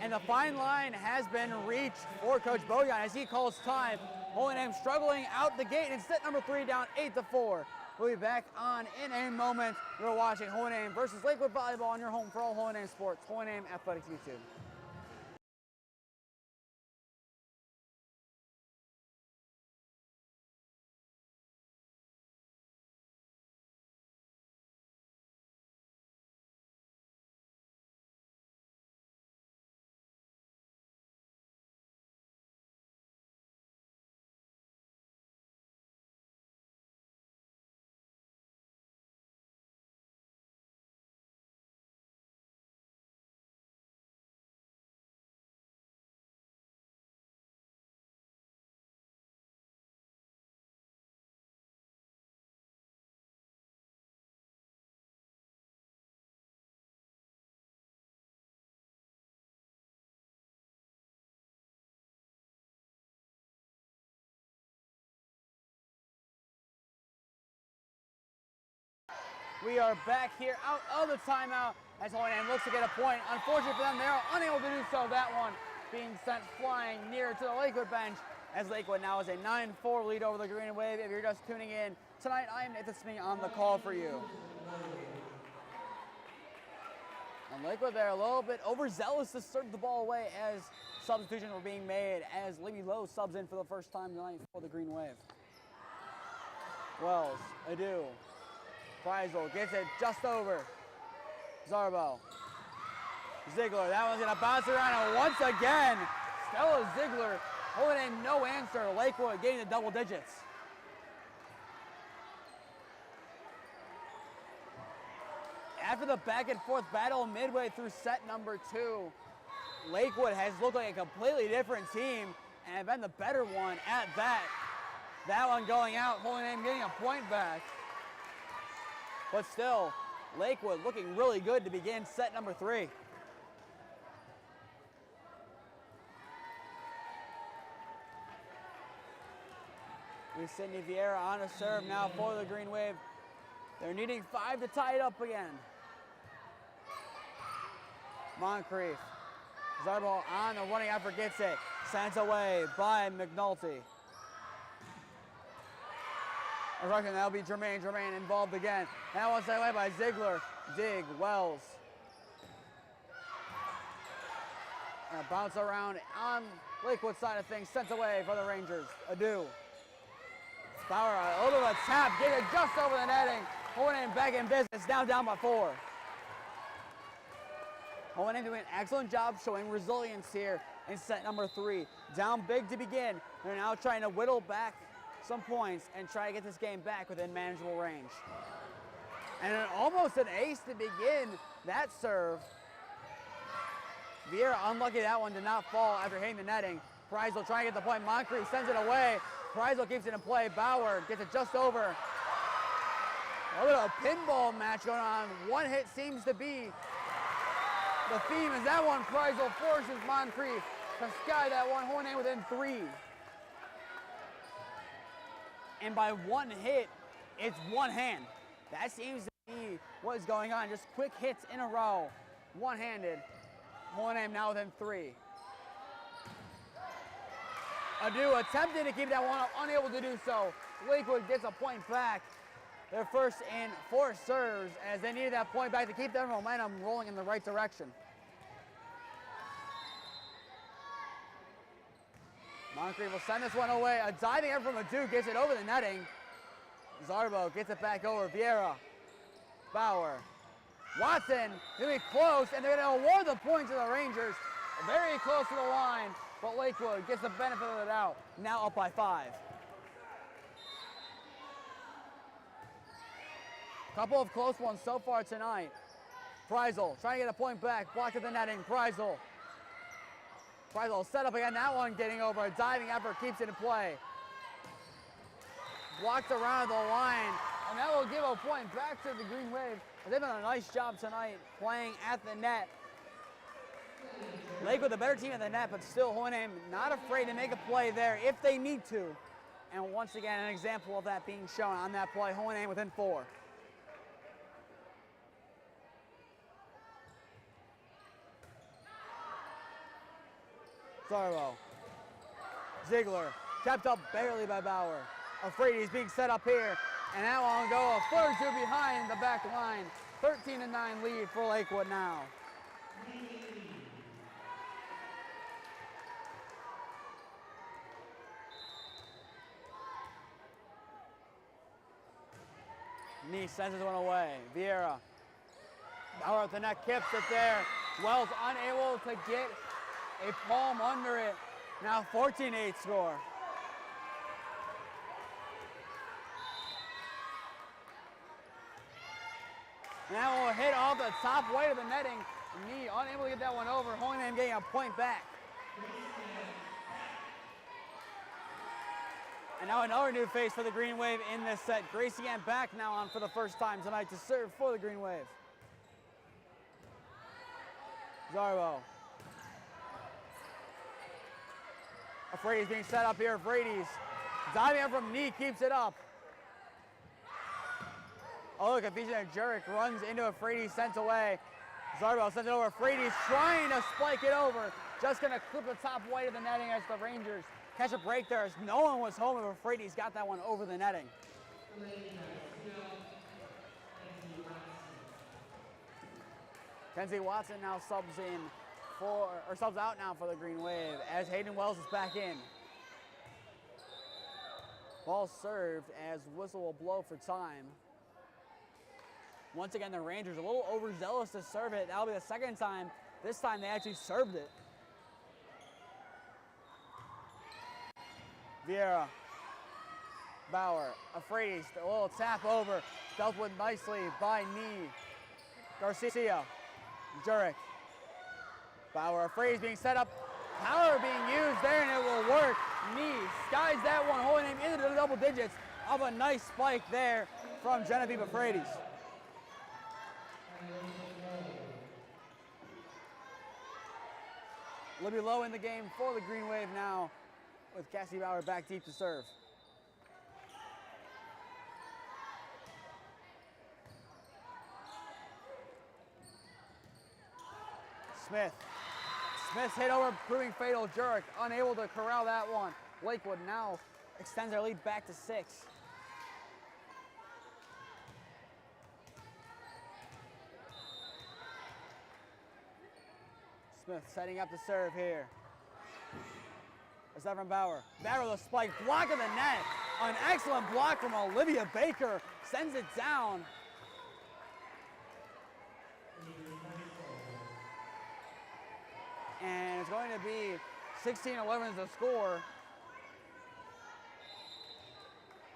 And the fine line has been reached for Coach Bojan as he calls time. Holy Name struggling out the gate in set number 3, down 8-4. We'll be back on in a moment. You're watching Holy Name versus Lakewood Volleyball on your home for all Holy Name sports, Holy Name Athletics YouTube. We are back here out of the timeout as Holy Name looks to get a point. Unfortunately for them, they are unable to do so. That one being sent flying near to the Lakewood bench as Lakewood now has a 9-4 lead over the Green Wave. If you're just tuning in, tonight I am Nathan Smee on the call for you. And Lakewood there a little bit overzealous to serve the ball away as substitutions were being made as Libby Lowe subs in for the first time tonight for the Green Wave. Wells, Adu, Freisel gets it just over. Zarbo, Ziegler, that one's gonna bounce around, and once again, Stella Ziegler, Holy Name no answer. Lakewood getting the double digits. After the back and forth battle midway through set number 2, Lakewood has looked like a completely different team and been the better one at that. That one going out, Holy Name getting a point back. But still, Lakewood looking really good to begin set number 3. With Sydney Vieira on a serve now for the Green Wave. They're needing 5 to tie it up again. Moncrief, Zarbo on the running effort, gets it. Sent away by McNulty. I reckon that'll be Jermaine involved again. That one's sent away by Ziegler. Dig, Wells. And a bounce around on Lakewood side of things, sent away for the Rangers. Adu. Bauer, a little bit of a tap, get it just over the netting. Holy Name back in business, now down by 4. Holy Name doing an excellent job showing resilience here in set number 3. Down big to begin. They're now trying to whittle back some points and try to get this game back within manageable range. And almost an ace to begin that serve. Vieira unlucky that one did not fall after hitting the netting. Freisel trying to get the point. Moncrief sends it away. Freisel keeps it in play. Bauer gets it just over. A little pinball match going on. One hit seems to be the theme as that one. Freisel forces Moncrief to sky that one. Holy Name within 3. And by one hit, it's one hand. That seems to be what is going on. Just quick hits in a row. One-handed. Holy Name now within 3. Adu attempting to keep that one up, unable to do so. Lakewood gets a point back. Their first in 4 serves as they needed that point back to keep their momentum rolling in the right direction. Moncrief will send this one away. A diving effort from Adu gets it over the netting. Zarbo gets it back over. Vieira. Bauer. Watson, gonna be close, and they're gonna award the point to the Rangers. Very close to the line, but Lakewood gets the benefit of the doubt. Now up by 5. Couple of close ones so far tonight. Freisel trying to get a point back, blocked at the netting. Freisel set up again, that one getting over. A diving effort keeps it in play. Blocked around the line, and that will give a point back to the Green Wave. They've done a nice job tonight playing at the net. Lakewood the better team at the net, but still Holy Name not afraid to make a play there if they need to. And once again, an example of that being shown on that play. Holy Name within 4. Zarbo. Ziegler, kept up barely by Bauer. Afraid he's being set up here, and that one will go a foot or 2 behind the back line. 13-9 lead for Lakewood now. Nee sends this one away. Vieira. Bauer at the net, kips it there. Wells unable to get a palm under it. Now 14-8 score. And that will hit off the top weight of the netting. Nee unable to get that one over. Holy Name getting a point back. And now another new face for the Green Wave in this set. Gracie Ann back now on for the first time tonight to serve for the Green Wave. Zarbo. Frady's being set up here. Frady's diving up from Nee, keeps it up. Oh, look, Ephesian Jurek runs into a Frady sent away. Zarbo sends it over. Frady's trying to spike it over. Just going to clip the top white of the netting as the Rangers catch a break there as no one was home, but Frady's got that one over the netting. Kenzie Watson now subs out now for the Green Wave as Hayden Wells is back in. Ball served as whistle will blow for time. Once again, the Rangers a little overzealous to serve it. That'll be the second time. This time they actually served it. Vieira, Bauer, Afraides, a little tap over, dealt with nicely by Knee. Garcia, Jurek, Bauer, Afraides being set up, power being used there, and it will work. Knee skies that one, holding him into the double digits of a nice spike there from Genevieve Afraides. Libby Lowe in the game for the Green Wave now, with Cassie Bauer back deep to serve. Smith's hit over, proving fatal. Jurek unable to corral that one. Lakewood now extends their lead back to 6. Smith setting up the serve here. Is that from Bauer? Bauer the spike, block of the net. An excellent block from Olivia Baker, sends it down. And it's going to be 16-11 as the score.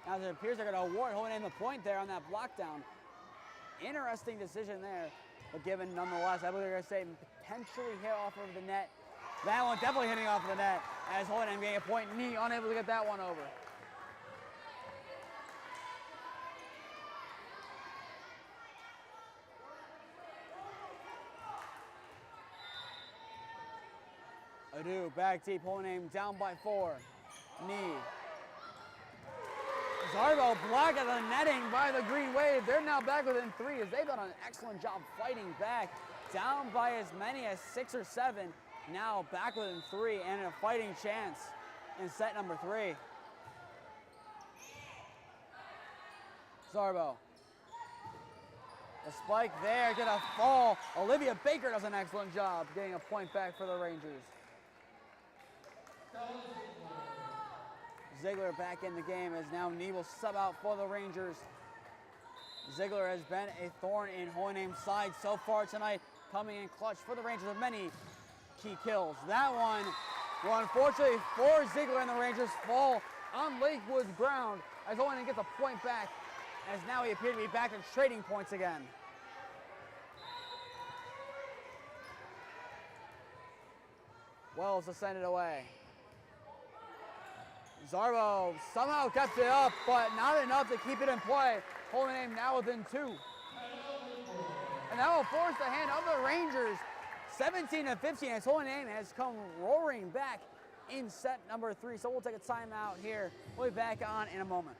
Now it appears they're going to award holding in the point there on that block down. Interesting decision there, but given nonetheless, I believe they're going to say potentially hit off of the net. That one definitely hitting off of the net as Hold'em getting a point. Knee unable to get that one over. Adu back deep, Hold'em down by 4. Knee. Zarbo block of the netting by the Green Wave. They're now back within 3 as they've done an excellent job fighting back. Down by as many as 6 or 7. Now back within 3 and a fighting chance in set number 3. Zarbo. The spike there, gonna fall. Olivia Baker does an excellent job getting a point back for the Rangers. Ziegler back in the game as now Knee will sub out for the Rangers. Ziegler has been a thorn in Hold'em's side so far tonight, coming in clutch for the Rangers with many key kills. That one will unfortunately for Ziegler and the Rangers fall on Lakewood's ground as Hold'em gets a point back, as now he appears to be back in trading points again. Wells to send it away. Zarbo somehow kept it up, but not enough to keep it in play. Hold'em now within 2. And that will force the hand of the Rangers. 17-15 as Hold'em has come roaring back in set number 3. So we'll take a timeout here. We'll be back on in a moment.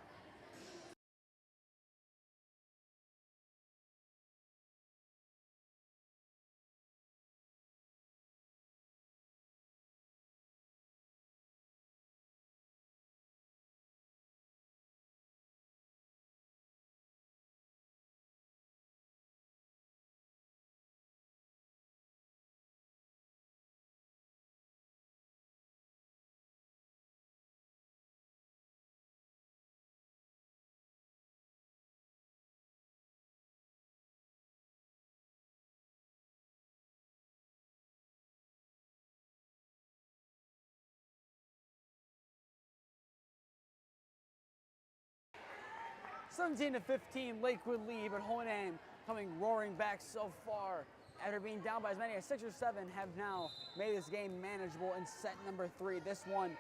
(17-15) Lakewood lead, but Hold'em coming roaring back so far. After being down by as many as 6 or 7, have now made this game manageable in set number 3. This one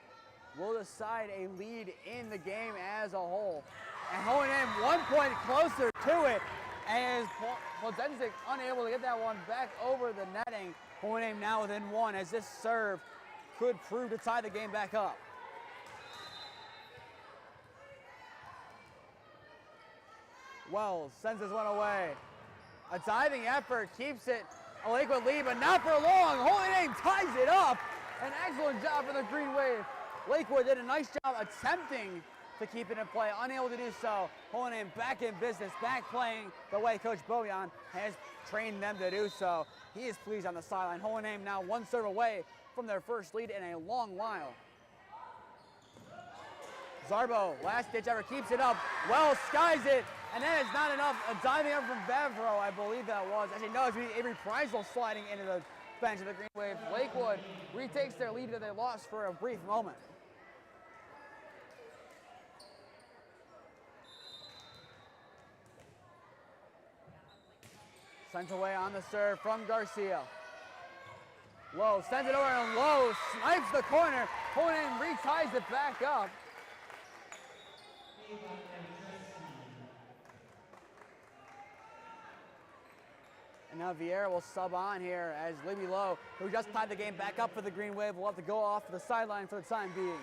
will decide a lead in the game as a whole. And Hold'em 1 point closer to it as Podenzik unable to get that one back over the netting. Hold'em now within 1 as this serve could prove to tie the game back up. Wells sends this one away. A diving effort keeps it a Lakewood lead, but not for long. Holy Name ties it up. An excellent job for the Green Wave. Lakewood did a nice job attempting to keep it in play, unable to do so. Holy Name back in business, back playing the way Coach Bojan has trained them to do so. He is pleased on the sideline. Holy Name now one serve away from their first lead in a long while. Zarbo, last ditch effort, keeps it up. Wells skies it, and that is not enough. A diving up from Bevro, I believe that was. Actually, no, it's Avery Preisel sliding into the bench of the Green Wave. Lakewood retakes their lead that they lost for a brief moment. Sent away on the serve from Garcia. Lowe sends it over, and Lowe snipes the corner. Holy Name reties it back up. And now Vieira will sub on here as Libby Lowe, who just tied the game back up for the Green Wave, will have to go off to the sideline for the time being.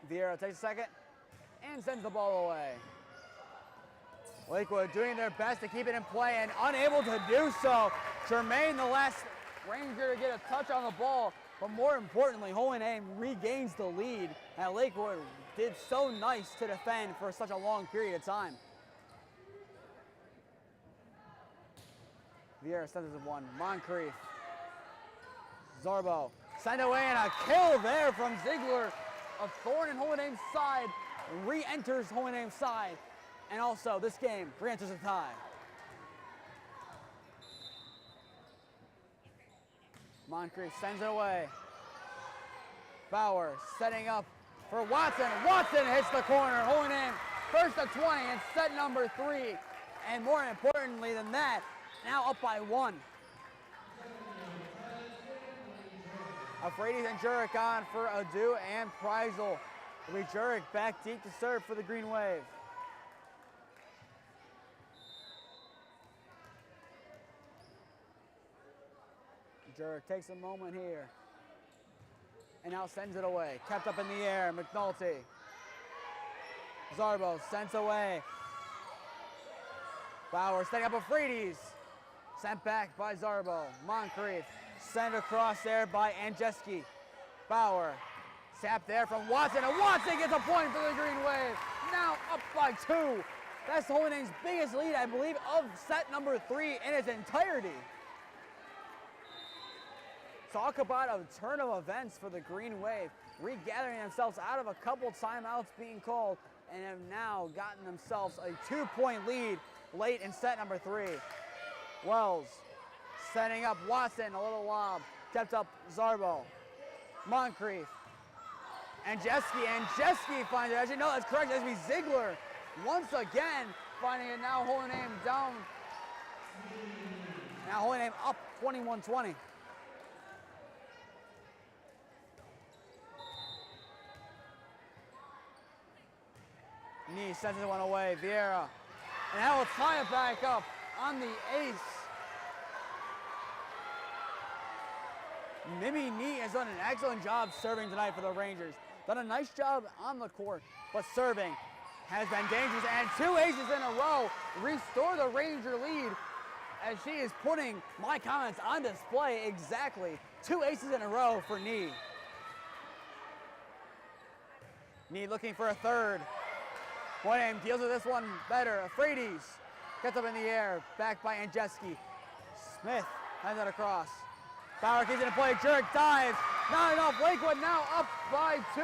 Vieira takes a second and sends the ball away. Lakewood doing their best to keep it in play and unable to do so. Jermaine, the last Ranger to get a touch on the ball, but more importantly, Holy Name regains the lead, and Lakewood did so nice to defend for such a long period of time. Vieira sends it one. Moncrief. Zarbo sent away, and a kill there from Ziegler. A thorn in Holy Name's side, re-enters Holy Name's side, and also this game re-enters a tie. Moncrief sends it away. Bauer setting up for Watson. Watson hits the corner. Holy Name first to 20 and set number 3. And more importantly than that, now up by 1. Afraides and Jurek on for Adu and Preisel. It'll be Jurek back deep to serve for the Green Wave. Jurek takes a moment here and now sends it away. Kept up in the air, McNulty. Zarbo sent away. Bauer setting up Afraides. Sent back by Zarbo. Moncrief sent across there by Andrzejewski. Bauer tapped there from Watson, and Watson gets a point for the Green Wave. Now up by 2. That's Holy Name's biggest lead, I believe, of set number 3 in its entirety. Talk about a turn of events for the Green Wave, regathering themselves out of a couple timeouts being called, and have now gotten themselves a 2-point lead late in set number 3. Wells setting up Watson, a little lob, kept up Zarbo. Moncrief. Andrzejewski finds it. Actually, no, that's correct. That's be Ziegler once again finding it. Now Holy Name down. Now Holy Name up 21-20. Nee sends it one away. Vieira. And that will tie it back up on the ace. Mimi Nee has done an excellent job serving tonight for the Rangers. Done a nice job on the court, but serving has been dangerous. And 2 aces in a row restore the Ranger lead as she is putting my comments on display exactly. 2 aces in a row for Nee. Nee looking for a third. Holy Name deals with this one better. Afraides gets up in the air, backed by Andrzejewski. Smith hands it across. Bauer keeps it in play. Jurek dives. Not enough. Lakewood now up by 2.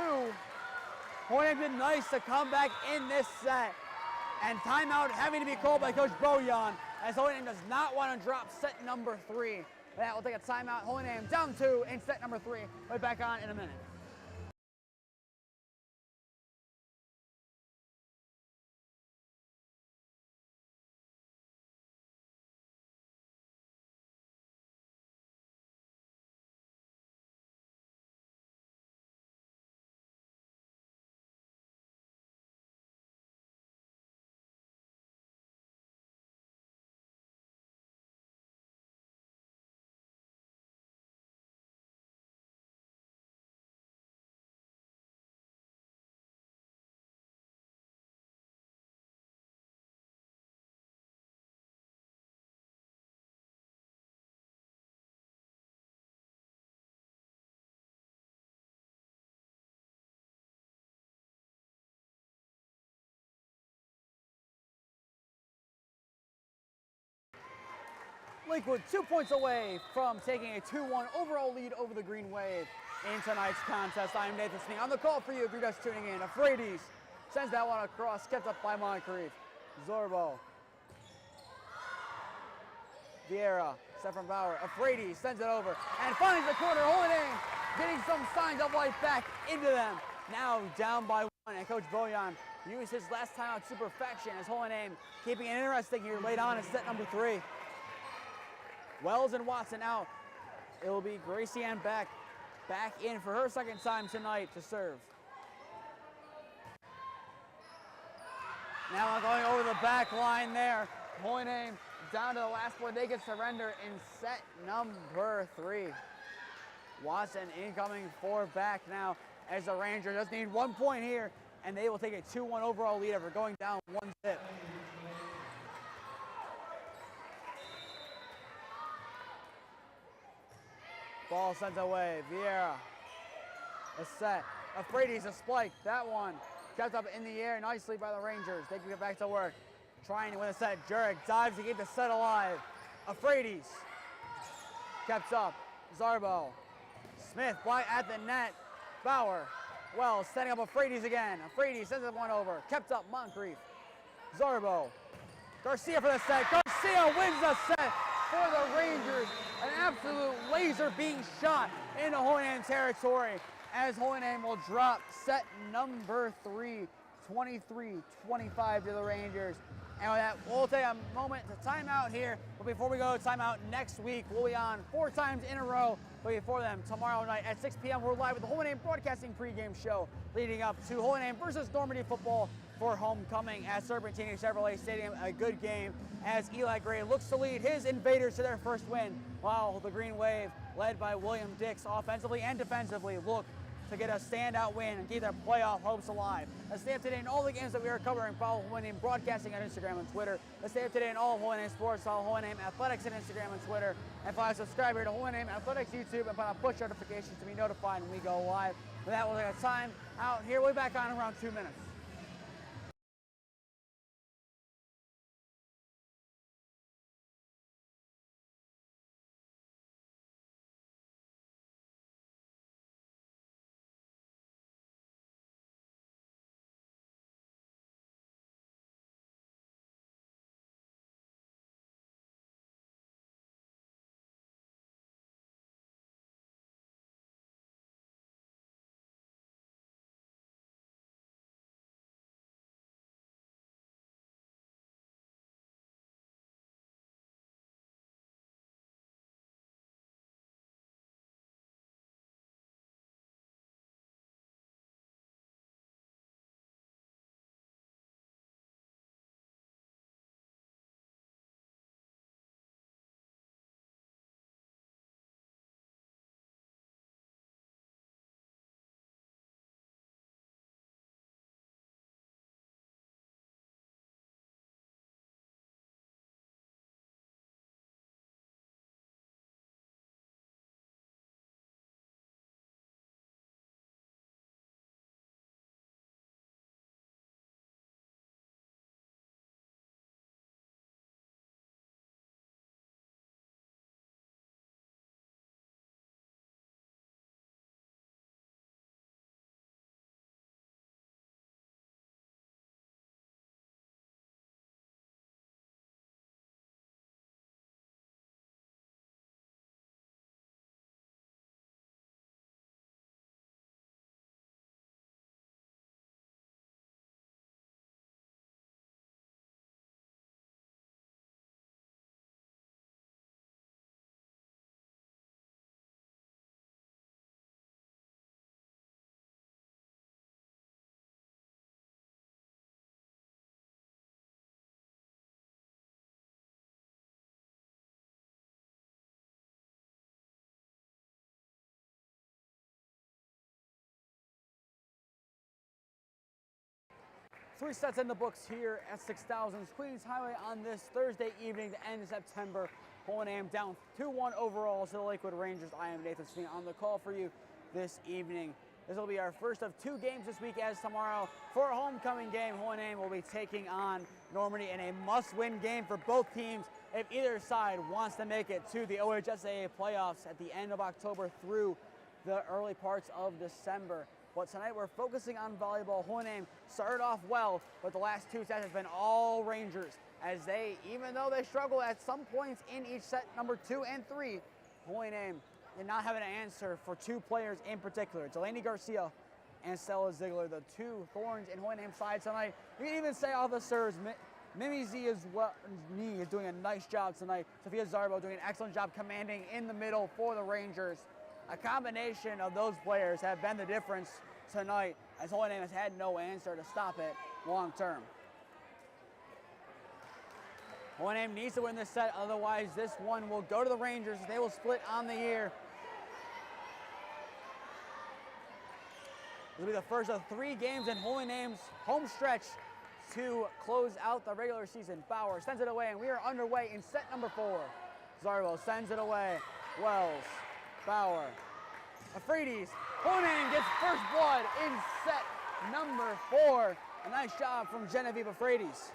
Holy Name did nice to come back in this set. And timeout having to be called by Coach Bojan, as Holy Name does not want to drop set number 3. That will take a timeout. Holy Name down 2 in set number 3. We'll be back on in a minute. Lakewood 2 points away from taking a 2-1 overall lead over the Green Wave in tonight's contest. I am Nathan Smee. On the call for you if you're just tuning in. Afraides sends that one across, kept up by Moncrief. Zorbo. Vieira, set from Bauer. Afraides sends it over and finds the corner. Holy name, getting some signs of life back into them. Now down by 1, and Coach Boyan used his last time out to perfection as Holy Name keeping it interesting here late on in set number 3. Wells and Watson out. It will be Gracie Ann back in for her second time tonight to serve. Now going over the back line there. Holy Name down to the last point. They can surrender in set number 3. Watson incoming for back now as the Rangers just need 1 point here, and they will take a 2-1 overall lead after going down 1 zip. Ball sent away. Vieira. A set. Afraides a spike. That one kept up in the air nicely by the Rangers. They can get back to work. Trying to win the set. Jurek dives to keep the set alive. Afraides kept up. Zarbo. Smith at the net. Bauer. Wells setting up Afraides again. Afraides sends one over. Kept up Moncrief. Zarbo. Garcia for the set. Garcia wins the set for the Rangers. An absolute laser being shot into Holy Name territory as Holy Name will drop set number 3, 23-25 to the Rangers. And with that, we'll take a moment to time out here. But before we go to timeout next week, we'll be on 4 times in a row. But before them, tomorrow night at 6 p.m., we're live with the Holy Name Broadcasting pregame show leading up to Holy Name versus Normandy football for homecoming at Serpentini Chevrolet Stadium. A good game as Eli Gray looks to lead his Invaders to their first win, while the Green Wave, led by William Dix offensively and defensively, look to get a standout win and keep their playoff hopes alive. Let's stay up to date in all the games that we are covering. Follow Holy Name Broadcasting on Instagram and Twitter. Let's stay up to date in all of Holy Name Sports. Follow Holy Name Athletics on Instagram and Twitter. And follow subscribe here to Holy Name Athletics YouTube and put on push notifications to be notified when we go live. With that, we'll take a time out here. We'll be back on in around 2 minutes. Three sets in the books here at 6000 Queens Highway on this Thursday evening to end September. Holy Name down 2-1 overall to the Lakewood Rangers. I am Nathan Smee on the call for you this evening. This will be our first of 2 games this week, as tomorrow for a homecoming game, Holy Name will be taking on Normandy in a must-win game for both teams if either side wants to make it to the OHSAA playoffs at the end of October through the early parts of December. But tonight we're focusing on volleyball. Holy Name started off well, but the last 2 sets have been all Rangers, as they, even though they struggle at some points in each set number 2 and 3, Holy Name did not have an answer for 2 players in particular, Delaney Garcia and Stella Ziegler, the 2 thorns in Holy Name's side tonight. You can even say off the serves, Mimi Z is doing a nice job tonight. Sophia Zarbo doing an excellent job commanding in the middle for the Rangers. A combination of those players have been the difference tonight, as Holy Name has had no answer to stop it long term. Holy Name needs to win this set, otherwise this one will go to the Rangers. They will split on the year. This will be the first of 3 games in Holy Name's home stretch to close out the regular season. Bauer sends it away, and we are underway in set number 4. Zarbo sends it away. Wells, Bauer, Afrides. Holy Name gets first blood in set number 4. A nice job from Genevieve Afrides.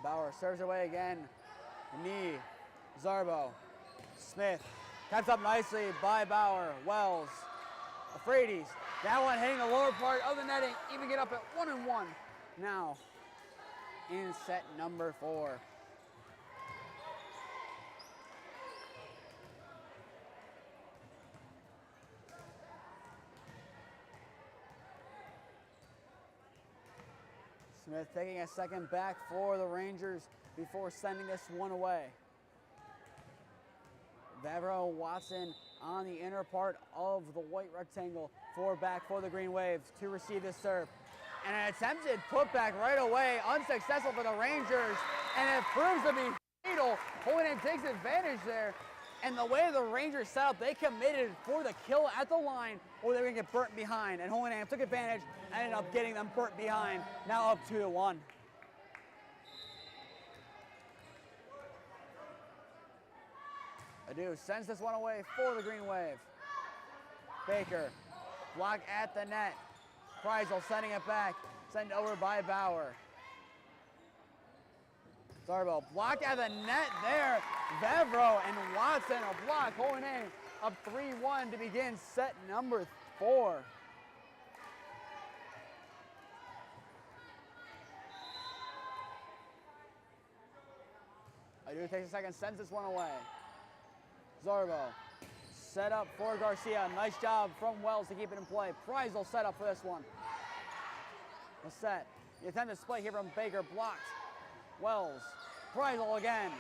Bauer serves away again. Knee, Zarbo, Smith. Kept up nicely by Bauer. Wells, Afrides. That one hitting the lower part of the netting. Even get up at 1-1 now in set number 4. Smith taking a second back for the Rangers before sending this one away. Vavro Watson on the inner part of the white rectangle back for the Green Waves to receive this serve. And an attempted putback right away, unsuccessful for the Rangers, and it proves to be fatal. Holy Name takes advantage there. And the way the Rangers set up, they committed for the kill at the line, or they were going to get burnt behind. And Holy Name took advantage and ended up getting them burnt behind, now up 2-1. Adu sends this one away for the Green Wave. Baker, block at the net. Kreisel sending it back, sent over by Bauer. Zarbo, block at the net there. Vavro and Watson, a block. Holy Name up 3-1 to begin set number 4. Adu takes a second, sends this one away. Zarbo, set up for Garcia. Nice job from Wells to keep it in play. Kreisel set up for this one. The set. The attempted split here from Baker, blocked. Wells, Kreisel again.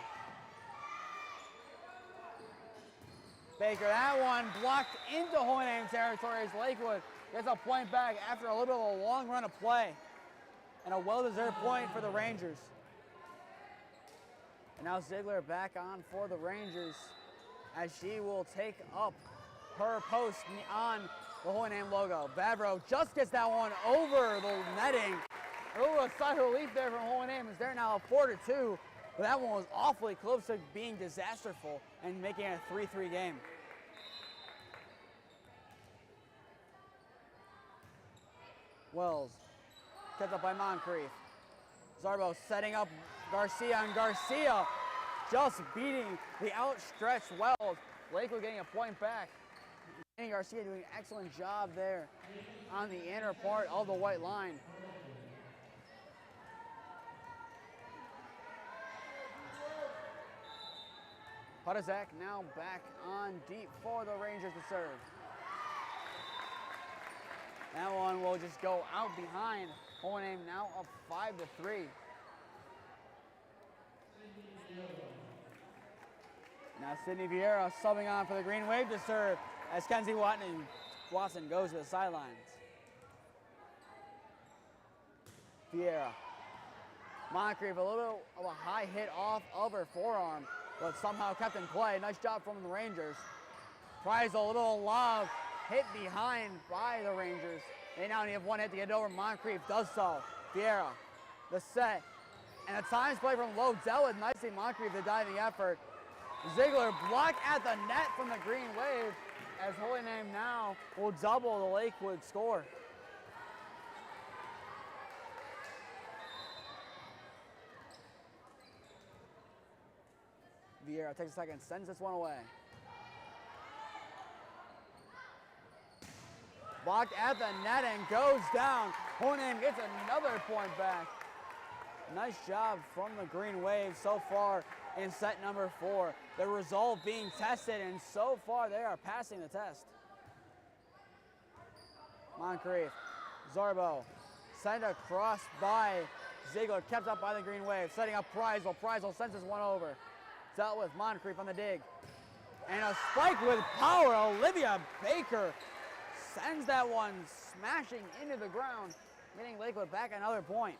Baker, that one blocked into Holy Name territory as Lakewood gets a point back after a little bit of a long run of play. And a well-deserved point for the Rangers. And now Ziegler back on for the Rangers, as she will take up her post on the Holy Name logo. Vavro just gets that one over the netting. A little sigh of relief there from Holy Name, as they're now 4-2. But that one was awfully close to being disasterful and making it a 3-3 game. Wells, kept up by Moncrief. Zarbo setting up Garcia, and Garcia just beating the outstretched Wells. Lakewood getting a point back. And Garcia doing an excellent job there on the inner part of the white line. Hudazak now back on deep for the Rangers to serve. That one will just go out behind. Holy Name now up 5-3. Now Sydney Vieira subbing on for the Green Wave to serve, as Kenzie Watson goes to the sidelines. Vieira. Moncrief, a little of a high hit off of her forearm, but somehow kept in play. Nice job from the Rangers. Kreisel, a little lob hit behind by the Rangers. They now only have one hit to get it over. Moncrief does so. Vieira, the set. And a times play from Lowe dealt with nicely Moncrief, the diving effort. Ziegler blocked at the net from the Green Wave, as Holy Name now will double the Lakewood score. Vieira takes a second, sends this one away. Blocked at the net and goes down. Holy Name gets another point back. Nice job from the Green Wave so far in set number 4. The resolve being tested, and so far they are passing the test. Moncrief, Zarbo, sent across by Ziegler, kept up by the Green Wave, setting up Preisel. Preisel sends this one over. Dealt with Moncrief on the dig. And a spike with power. Olivia Baker sends that one smashing into the ground, getting Lakewood back another point.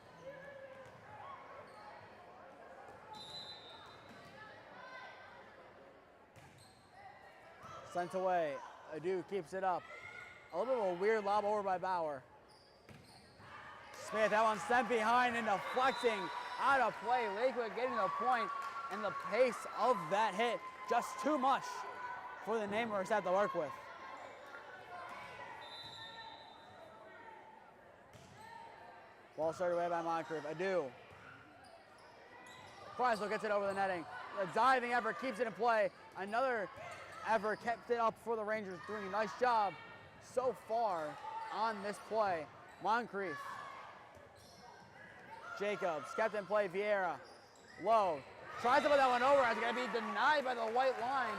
Sent away. Adu keeps it up. A little bit of a weird lob over by Bauer. Smith, that one sent behind and deflecting out of play. Lakewood getting the point, and the pace of that hit just too much for the Namers to have to work with. Ball started away by Moncrief. Adu. Preisel gets it over the netting. The diving effort keeps it in play. Another effort kept it up for the Rangers, doing a nice job so far on this play. Moncrief. Jacobs kept in play. Vieira. Low. Tries to put that one over. It's going to be denied by the white line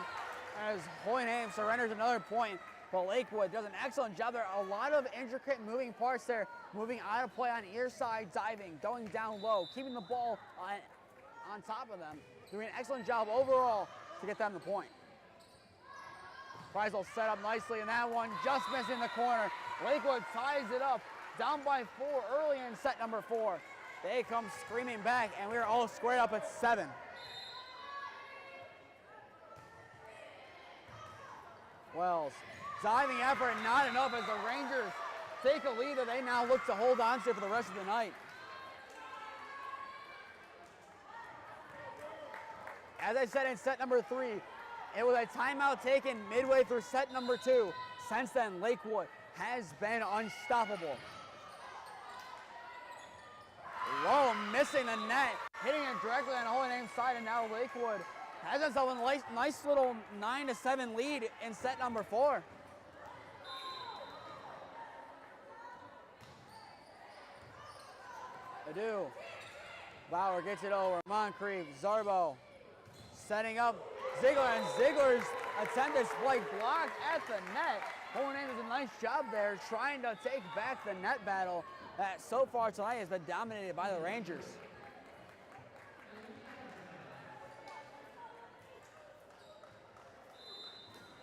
as Holy Name surrenders another point. But Lakewood does an excellent job there. A lot of intricate moving parts there. Moving out of play on ear side, diving, going down low, keeping the ball on top of them. Doing an excellent job overall to get them the point. Preisel set up nicely, and that one just missing the corner. Lakewood ties it up, down by 4 early in set number 4. They come screaming back, and we're all squared up at 7. Wells, diving effort, not enough as the Rangers take a lead that they now look to hold on to for the rest of the night. As I said in set number 3, it was a timeout taken midway through set number 2. Since then, Lakewood has been unstoppable. Lowe missing the net, hitting it directly on Holy Name's side, and now Lakewood has himself a nice little 9-7 lead in set number 4. Adu. Bauer gets it over. Moncrief, Zarbo setting up Ziegler, and Ziegler's attempted spike blocked at the net. Holy Name does a nice job there trying to take back the net battle that so far tonight has been dominated by the Rangers.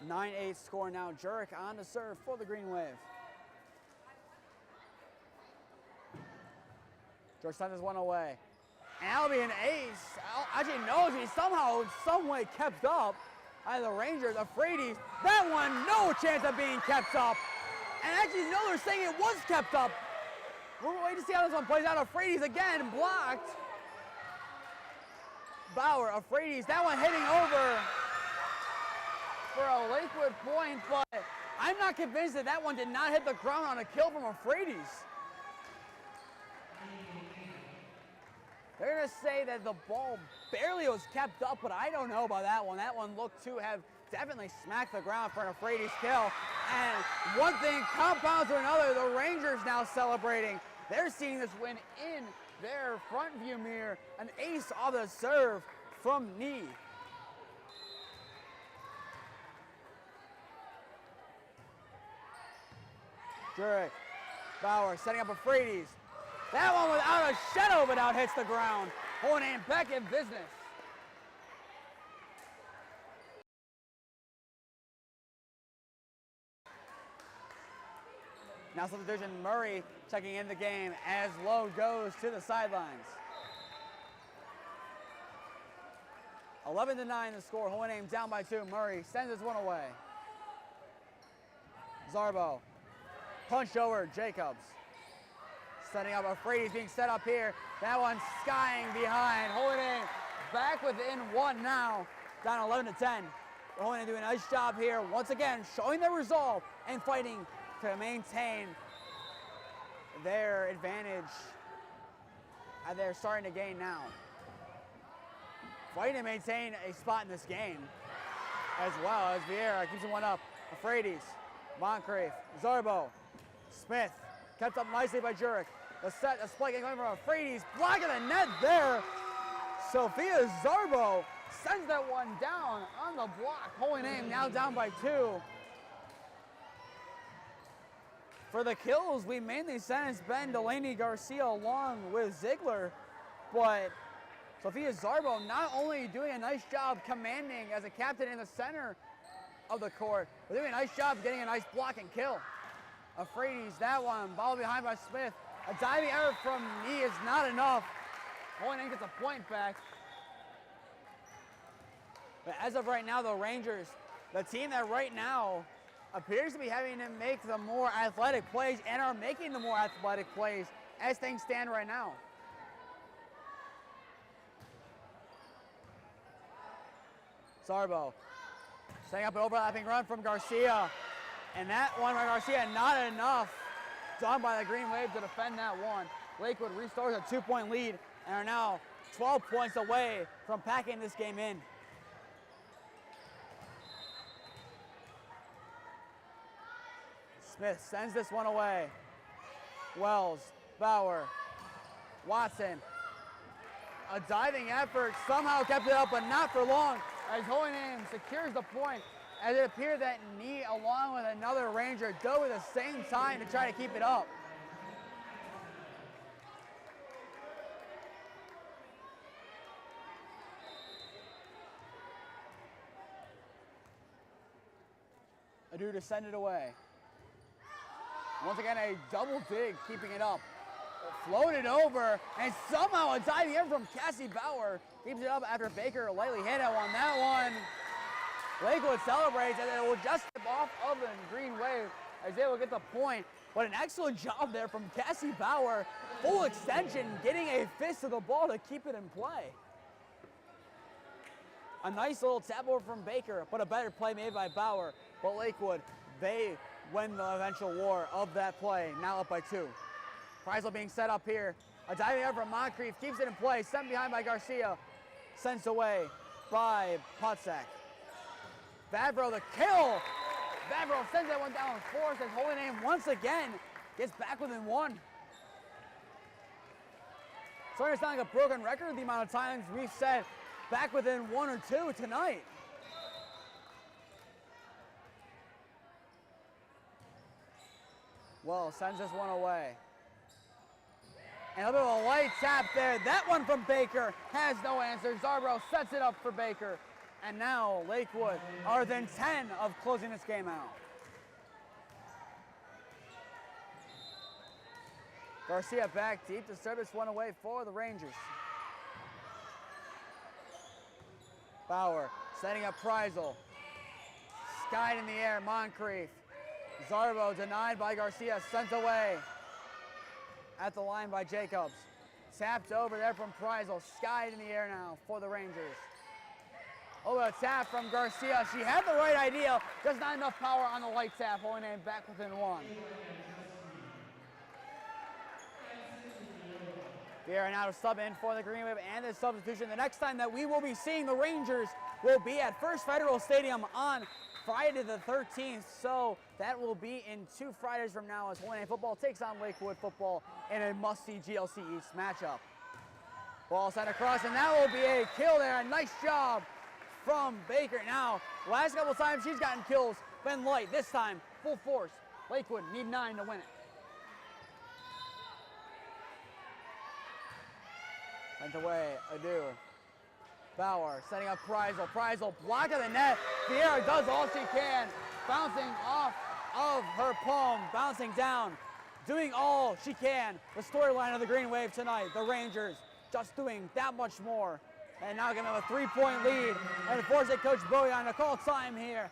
(9-8) score now. Jurek on to serve for the Green Wave. George sends this one away. And that'll be an ace. Actually, Nosey somehow, some way kept up by the Rangers. Afraides, that one, no chance of being kept up. And actually, no, they're saying it was kept up. We're waiting to see how this one plays out. Afraides again, blocked. Bauer, Afraides, that one hitting over for a Lakewood point, but I'm not convinced that that one did not hit the ground on a kill from Afraides. They're going to say that the ball barely was kept up, but I don't know about that one. That one looked to have definitely smacked the ground for an Afraides kill. And one thing compounds to another. The Rangers now celebrating. They're seeing this win in their front view mirror. An ace off the serve from Knee. Jurek, Bauer setting up Afraides. That one without a shadow of a doubt hits the ground. Holy Name back in business. Now substitution, Murray checking in the game as Lowe goes to the sidelines. 11-9 the score. Holy Name down by 2. Murray sends this one away. Zarbo punched over Jacobs. setting up. Afraidi's being set up here. That one skying behind. Holy Name back within one now. Down 11-10. Holy Name doing a nice job here. Once again, showing their resolve and fighting to maintain their advantage. And they're starting to gain now. Fighting to maintain a spot in this game as well as Vieira keeps one up. Afraidi's, Moncrief, Zarbo, Smith, kept up nicely by Jurek. The spike coming from Afraidi's, blocking the net there. Sophia Zarbo sends that one down on the block. Holy Name now down by 2. For the kills, we mainly sentenced Ben Delaney Garcia along with Ziegler, but Sophia Zarbo not only doing a nice job commanding as a captain in the center of the court, but doing a nice job getting a nice block and kill. Afraidi's that one, ball behind by Smith. A diving error from Knee is not enough. Holy Name gets a point back. But as of right now, the Rangers, the team that right now appears to be having to make the more athletic plays and are making the more athletic plays as things stand right now. Zarbo setting up an overlapping run from Garcia. And that one by Garcia, not enough. Done by the Green Wave to defend that one. Lakewood restores a 2-point lead and are now 12 points away from packing this game in. Smith sends this one away. Wells, Bauer, Watson. A diving effort, somehow kept it up, but not for long, as Holy Name secures the point, as it appeared that Knee, along with another Ranger, dove at the same time to try to keep it up. Adu to send it away. Once again, a double dig, keeping it up. Floated over, and somehow a diving in from Cassie Bauer keeps it up after Baker lightly hit it on that one. Lakewood celebrates, and it will just tip off of the Green Wave as they will get the point. But an excellent job there from Cassie Bauer. Full extension, getting a fist of the ball to keep it in play. A nice little tap over from Baker, but a better play made by Bauer. But Lakewood, they win the eventual war of that play, now up by 2. Preisel being set up here. A diving effort from Moncrief keeps it in play, sent behind by Garcia. Sent away by Potzak. Vavro the kill. Vavro sends that one down with force as Holy Name once again gets back within 1. Starting to sound like a broken record the amount of times we've said back within 1 or 2 tonight. Well, sends this one away. And a bit of a light tap there. That one from Baker has no answer. Zarbro sets it up for Baker. And now Lakewood are within 10 of closing this game out. Garcia back deep to serve this one away for the Rangers. Bauer setting up Preisel. Skied in the air, Moncrief. Zarbo denied by Garcia, sent away at the line by Jacobs. Tapped over there from Preisel, skied in the air now for the Rangers. Oh, a tap from Garcia. She had the right idea, just not enough power on the light tap. Holy Name back within 1. Vieira now to sub in for the Green Wave and the substitution. The next time that we will be seeing the Rangers will be at First Federal Stadium on Friday the 13th, so that will be in 2 Fridays from now as Holy Name football takes on Lakewood football in a must-see GLC East matchup. Ball sent across, and that will be a kill there. A nice job from Baker. Now, last couple times she's gotten kills, been light. This time, full force. Lakewood need 9 to win it. Sent away, Adu. Bauer setting up Preisel. Preisel block of the net. Vieira does all she can. Bouncing off of her palm, bouncing down, doing all she can. The storyline of the Green Wave tonight, the Rangers just doing that much more. And now giving them a 3-point lead. And force it, Coach Boyan to call time here.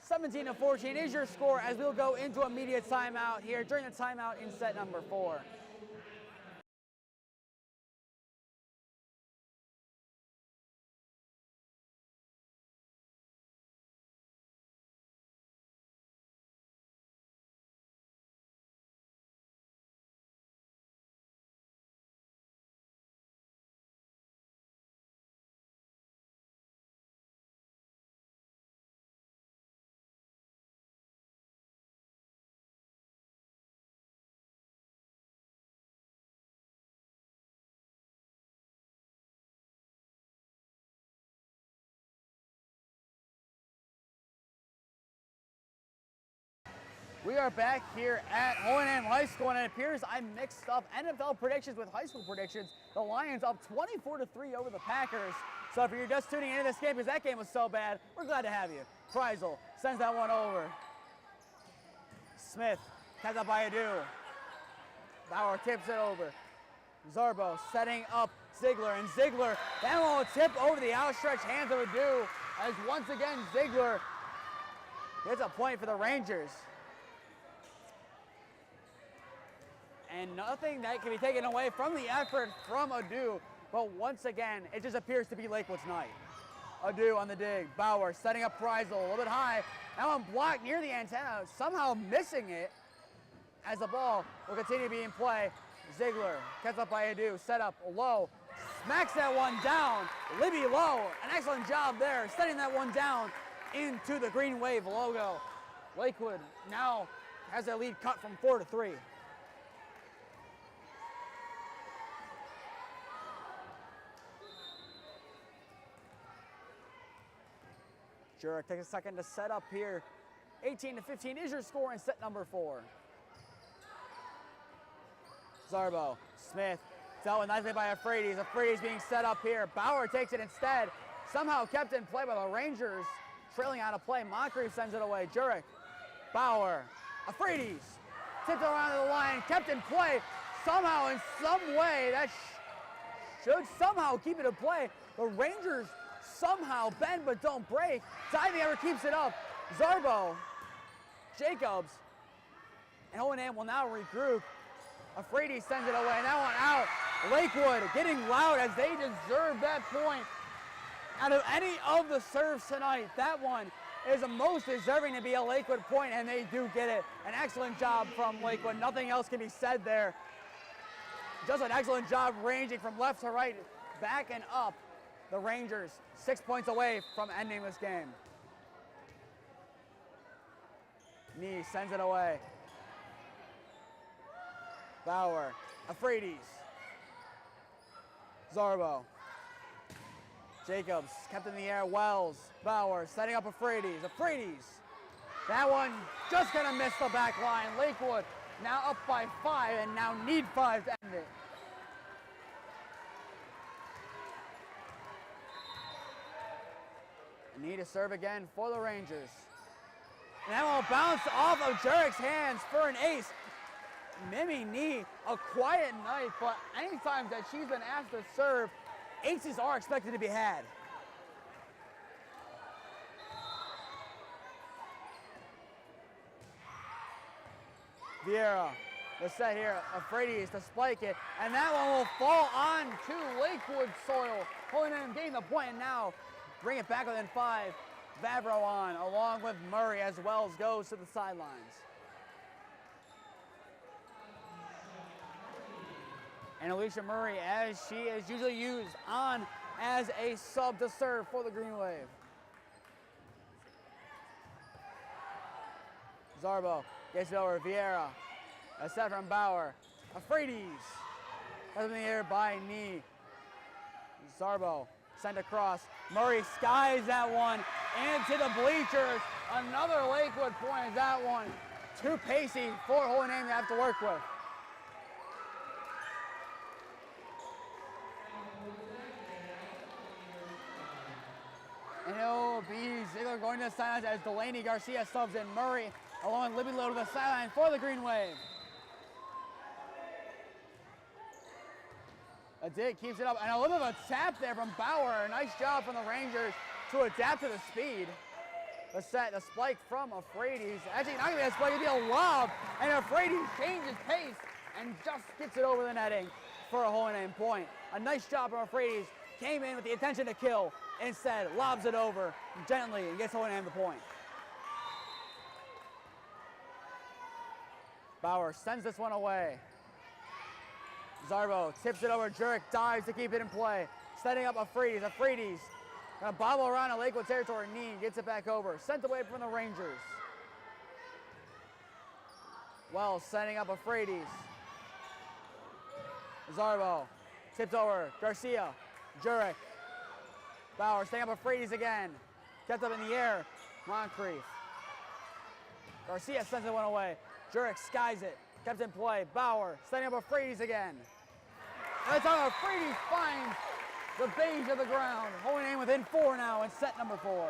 17-14 is your score as we'll go into immediate timeout here during the timeout in set number 4. We are back here at HN High School, and it appears I mixed up NFL predictions with high school predictions. The Lions up 24-3 over the Packers. So if you're just tuning into this game because that game was so bad, we're glad to have you. Preisel sends that one over. Smith has up by Adu. Bauer tips it over. Zarbo setting up Ziegler, and Ziegler, that one will tip over the outstretched hands of Adu, as once again Ziegler gets a point for the Rangers. And nothing that can be taken away from the effort from Adu, but once again, it just appears to be Lakewood's night. Adu on the dig, Bauer setting up Preisel a little bit high. That one blocked near the antenna, somehow missing it as the ball will continue to be in play. Ziegler gets up by Adu, set up low, smacks that one down. Libby Lowe, an excellent job there, setting that one down into the Green Wave logo. Lakewood now has their lead cut from 4-3. Jurek takes a second to set up here. 18-15 is your score in set number 4. Zarbo, Smith, dealt with nicely by Afraides. Afraides being set up here. Bauer takes it instead. Somehow kept in play by the Rangers. Trailing out of play. Moncrief sends it away. Jurek, Bauer, Afraides. Tipped around to the line. Kept in play. Somehow, in some way, that should somehow keep it in play. The Rangers somehow bend but don't break. Diving ever keeps it up. Zarbo, Jacobs, and HN will now regroup. Afraides sends it away, and that one out. Lakewood getting loud as they deserve that point. Out of any of the serves tonight, that one is the most deserving to be a Lakewood point, and they do get it. An excellent job from Lakewood. Nothing else can be said there. Just an excellent job ranging from left to right, back and up. The Rangers 6 points away from ending this game. Nee sends it away. Bauer, Afraides, Zarbo, Jacobs kept in the air. Wells, Bauer setting up Afraides. Afraides, that one just gonna miss the back line. Lakewood now up by 5 and now need 5 to end it. Need to serve again for the Rangers. And that will bounce off of Jurek's hands for an ace. Mimi Nee, a quiet night, but anytime that she's been asked to serve, aces are expected to be had. Vieira, the set here, Afraides to spike it, and that one will fall on to Lakewood soil. HN getting the point, and now bring it back within 5. Vavro on, along with Murray, as Wells goes to the sidelines. And Alicia Murray, as she is usually used, on as a sub to serve for the Green Wave. Zarbo gets it over. Vieira, a set from Bauer. Afraides, up in the air by Nee. Zarbo sent across. Murray skies that one into the bleachers. Another Lakewood point is that one. Too pacey for HN to have to work with. And it'll be Ziegler going to the sidelines as Delaney Garcia subs in. Murray along with Libby Lowe to the sideline for the Green Wave. A dig keeps it up, and a little bit of a tap there from Bauer. Nice job from the Rangers to adapt to the speed. The set, the spike from Afraides. Actually, not going to be a spike, it'll be a lob, and Afraides changes pace and just gets it over the netting for a Holy Name point. A nice job from Euphrates. Came in with the intention to kill. Instead, lobs it over gently and gets Holy Name the point. Bauer sends this one away. Zarbo tips it over. Jurek dives to keep it in play. Setting up Euphrates. Euphrates gonna bobble around in Lakewood territory. Knee gets it back over. Sent away from the Rangers. Wells setting up Euphrates. Zarbo tips over. Garcia. Jurek. Bauer staying up Euphrates again. Kept up in the air. Moncrief. Garcia sends it one away. Jurek skies it. Kept in play. Bauer setting up Euphrates again. That's how Euphrates finds the beige of the ground. Holy Name within 4 now in set number 4.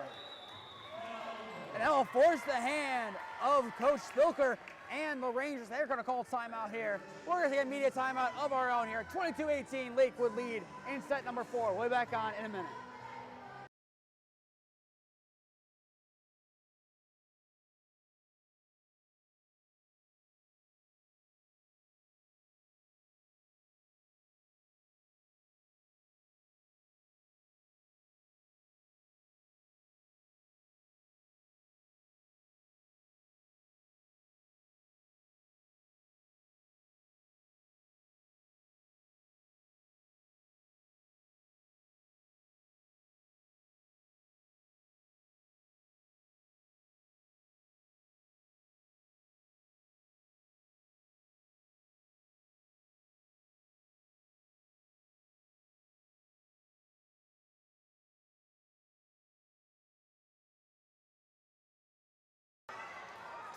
And that will force the hand of Coach Spilker and the Rangers. They're going to call timeout here. We're going to take a media timeout of our own here. 22-18 Lakewood lead in set number 4. We'll be back on in a minute.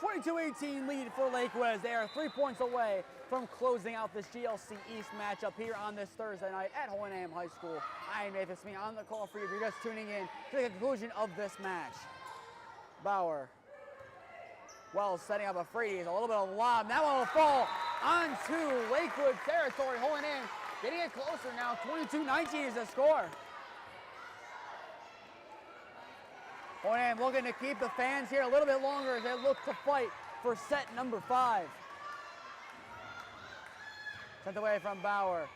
(22-18) lead for Lakewood as they are 3 points away from closing out this GLC East matchup here on this Thursday night at Holy Name High School. I am Nathan Smee on the call for you if you're just tuning in to the conclusion of this match. Bauer. Wells setting up Euphrates, a little bit of lob. That one will fall onto Lakewood territory. Holy Name getting it closer now. 22-19 is the score. Holy Name looking to keep the fans here a little bit longer as they look to fight for set number 5. Sent away from Bauer.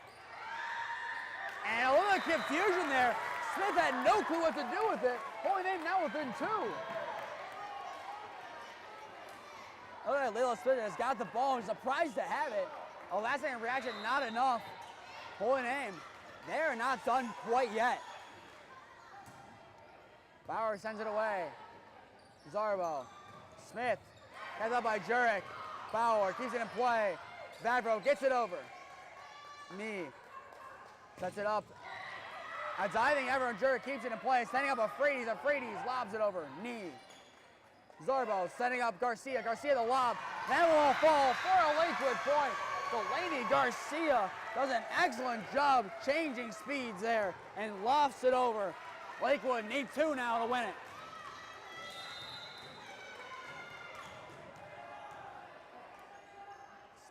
And a little confusion there. Smith had no clue what to do with it. Holy Name now within 2. Look at Lilo Smith has got the ball and surprised to have it. A last second reaction, not enough. Holy Name, they're not done quite yet. Bauer sends it away. Zarbo. Smith. Heads up by Jurek. Bauer keeps it in play. Vavro gets it over. Knee. Sets it up. A diving effort, and Jurek keeps it in play. Setting up Euphrates. Euphrates lobs it over. Knee. Zarbo setting up Garcia. Garcia the lob. That will fall for a Lakewood point. Delaney Garcia does an excellent job changing speeds there and lofts it over. Lakewood need 2 now to win it.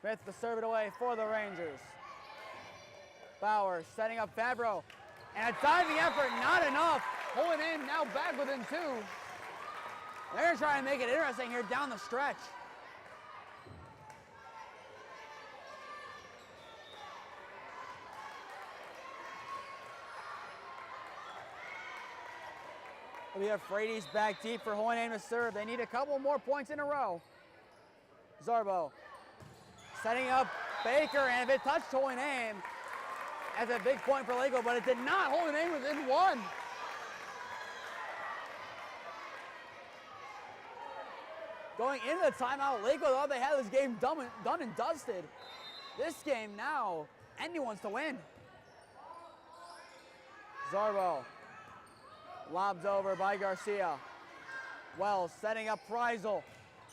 Smith to serve it away for the Rangers. Bauer setting up Fabro. And a diving effort, not enough. Holy Name now back within 2. They're going to try and make it interesting here down the stretch. We have Euphrates back deep for Holy Name to serve. They need a couple more points in a row. Zarbo setting up Baker, and if it touched Holy Name, that's a big point for Lakewood, but it did not. Holy Name was in 1. Going into the timeout, Lakewood thought they had this game done and dusted. This game now, anyone's to win. Zarbo. Lobs over by Garcia. Wells setting up Preisel.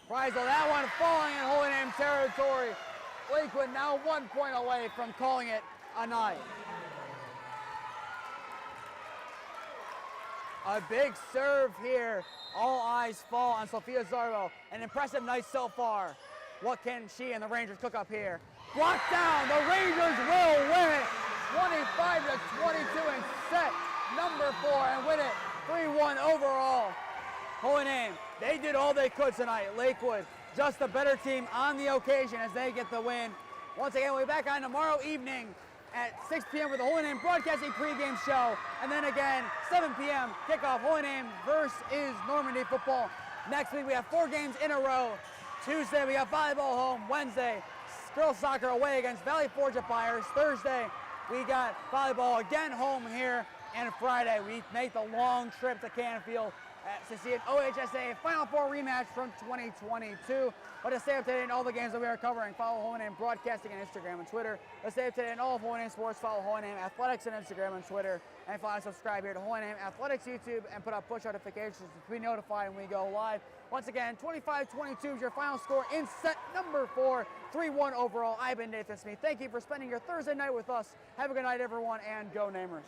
Preisel, that one falling in Holy Name territory. Lakewood now 1 point away from calling it a night. A big serve here. All eyes fall on Sophia Zarbo. An impressive night so far. What can she and the Rangers cook up here? Blocked down. The Rangers will win it. 25-22 in set number 4 and win it 3-1 overall. Holy Name, they did all they could tonight. Lakewood, just the better team on the occasion as they get the win Once again, we'll be back on tomorrow evening at 6 p.m. with the Holy Name Broadcasting pregame show. And then again, 7 p.m. kickoff, Holy Name versus Normandy football. Next week, we have 4 games in a row. Tuesday, we have volleyball home. Wednesday, girls soccer away against Valley Forge at Byers. Thursday, we got volleyball again home here. And Friday, we make the long trip to Canfield to see an OHSA Final Four rematch from 2022. But to stay up to date on all the games that we are covering, follow Holy Name Broadcasting on Instagram and Twitter. To stay up to date on all of Holy Name sports, follow Holy Name Athletics on Instagram and Twitter. And finally, subscribe here to Holy Name Athletics YouTube and put up push notifications to be notified when we go live. Once again, 25-22 is your final score in set number 4, 3-1 overall. I've been Nathan Smee. Thank you for spending your Thursday night with us. Have a good night, everyone, and go Namers.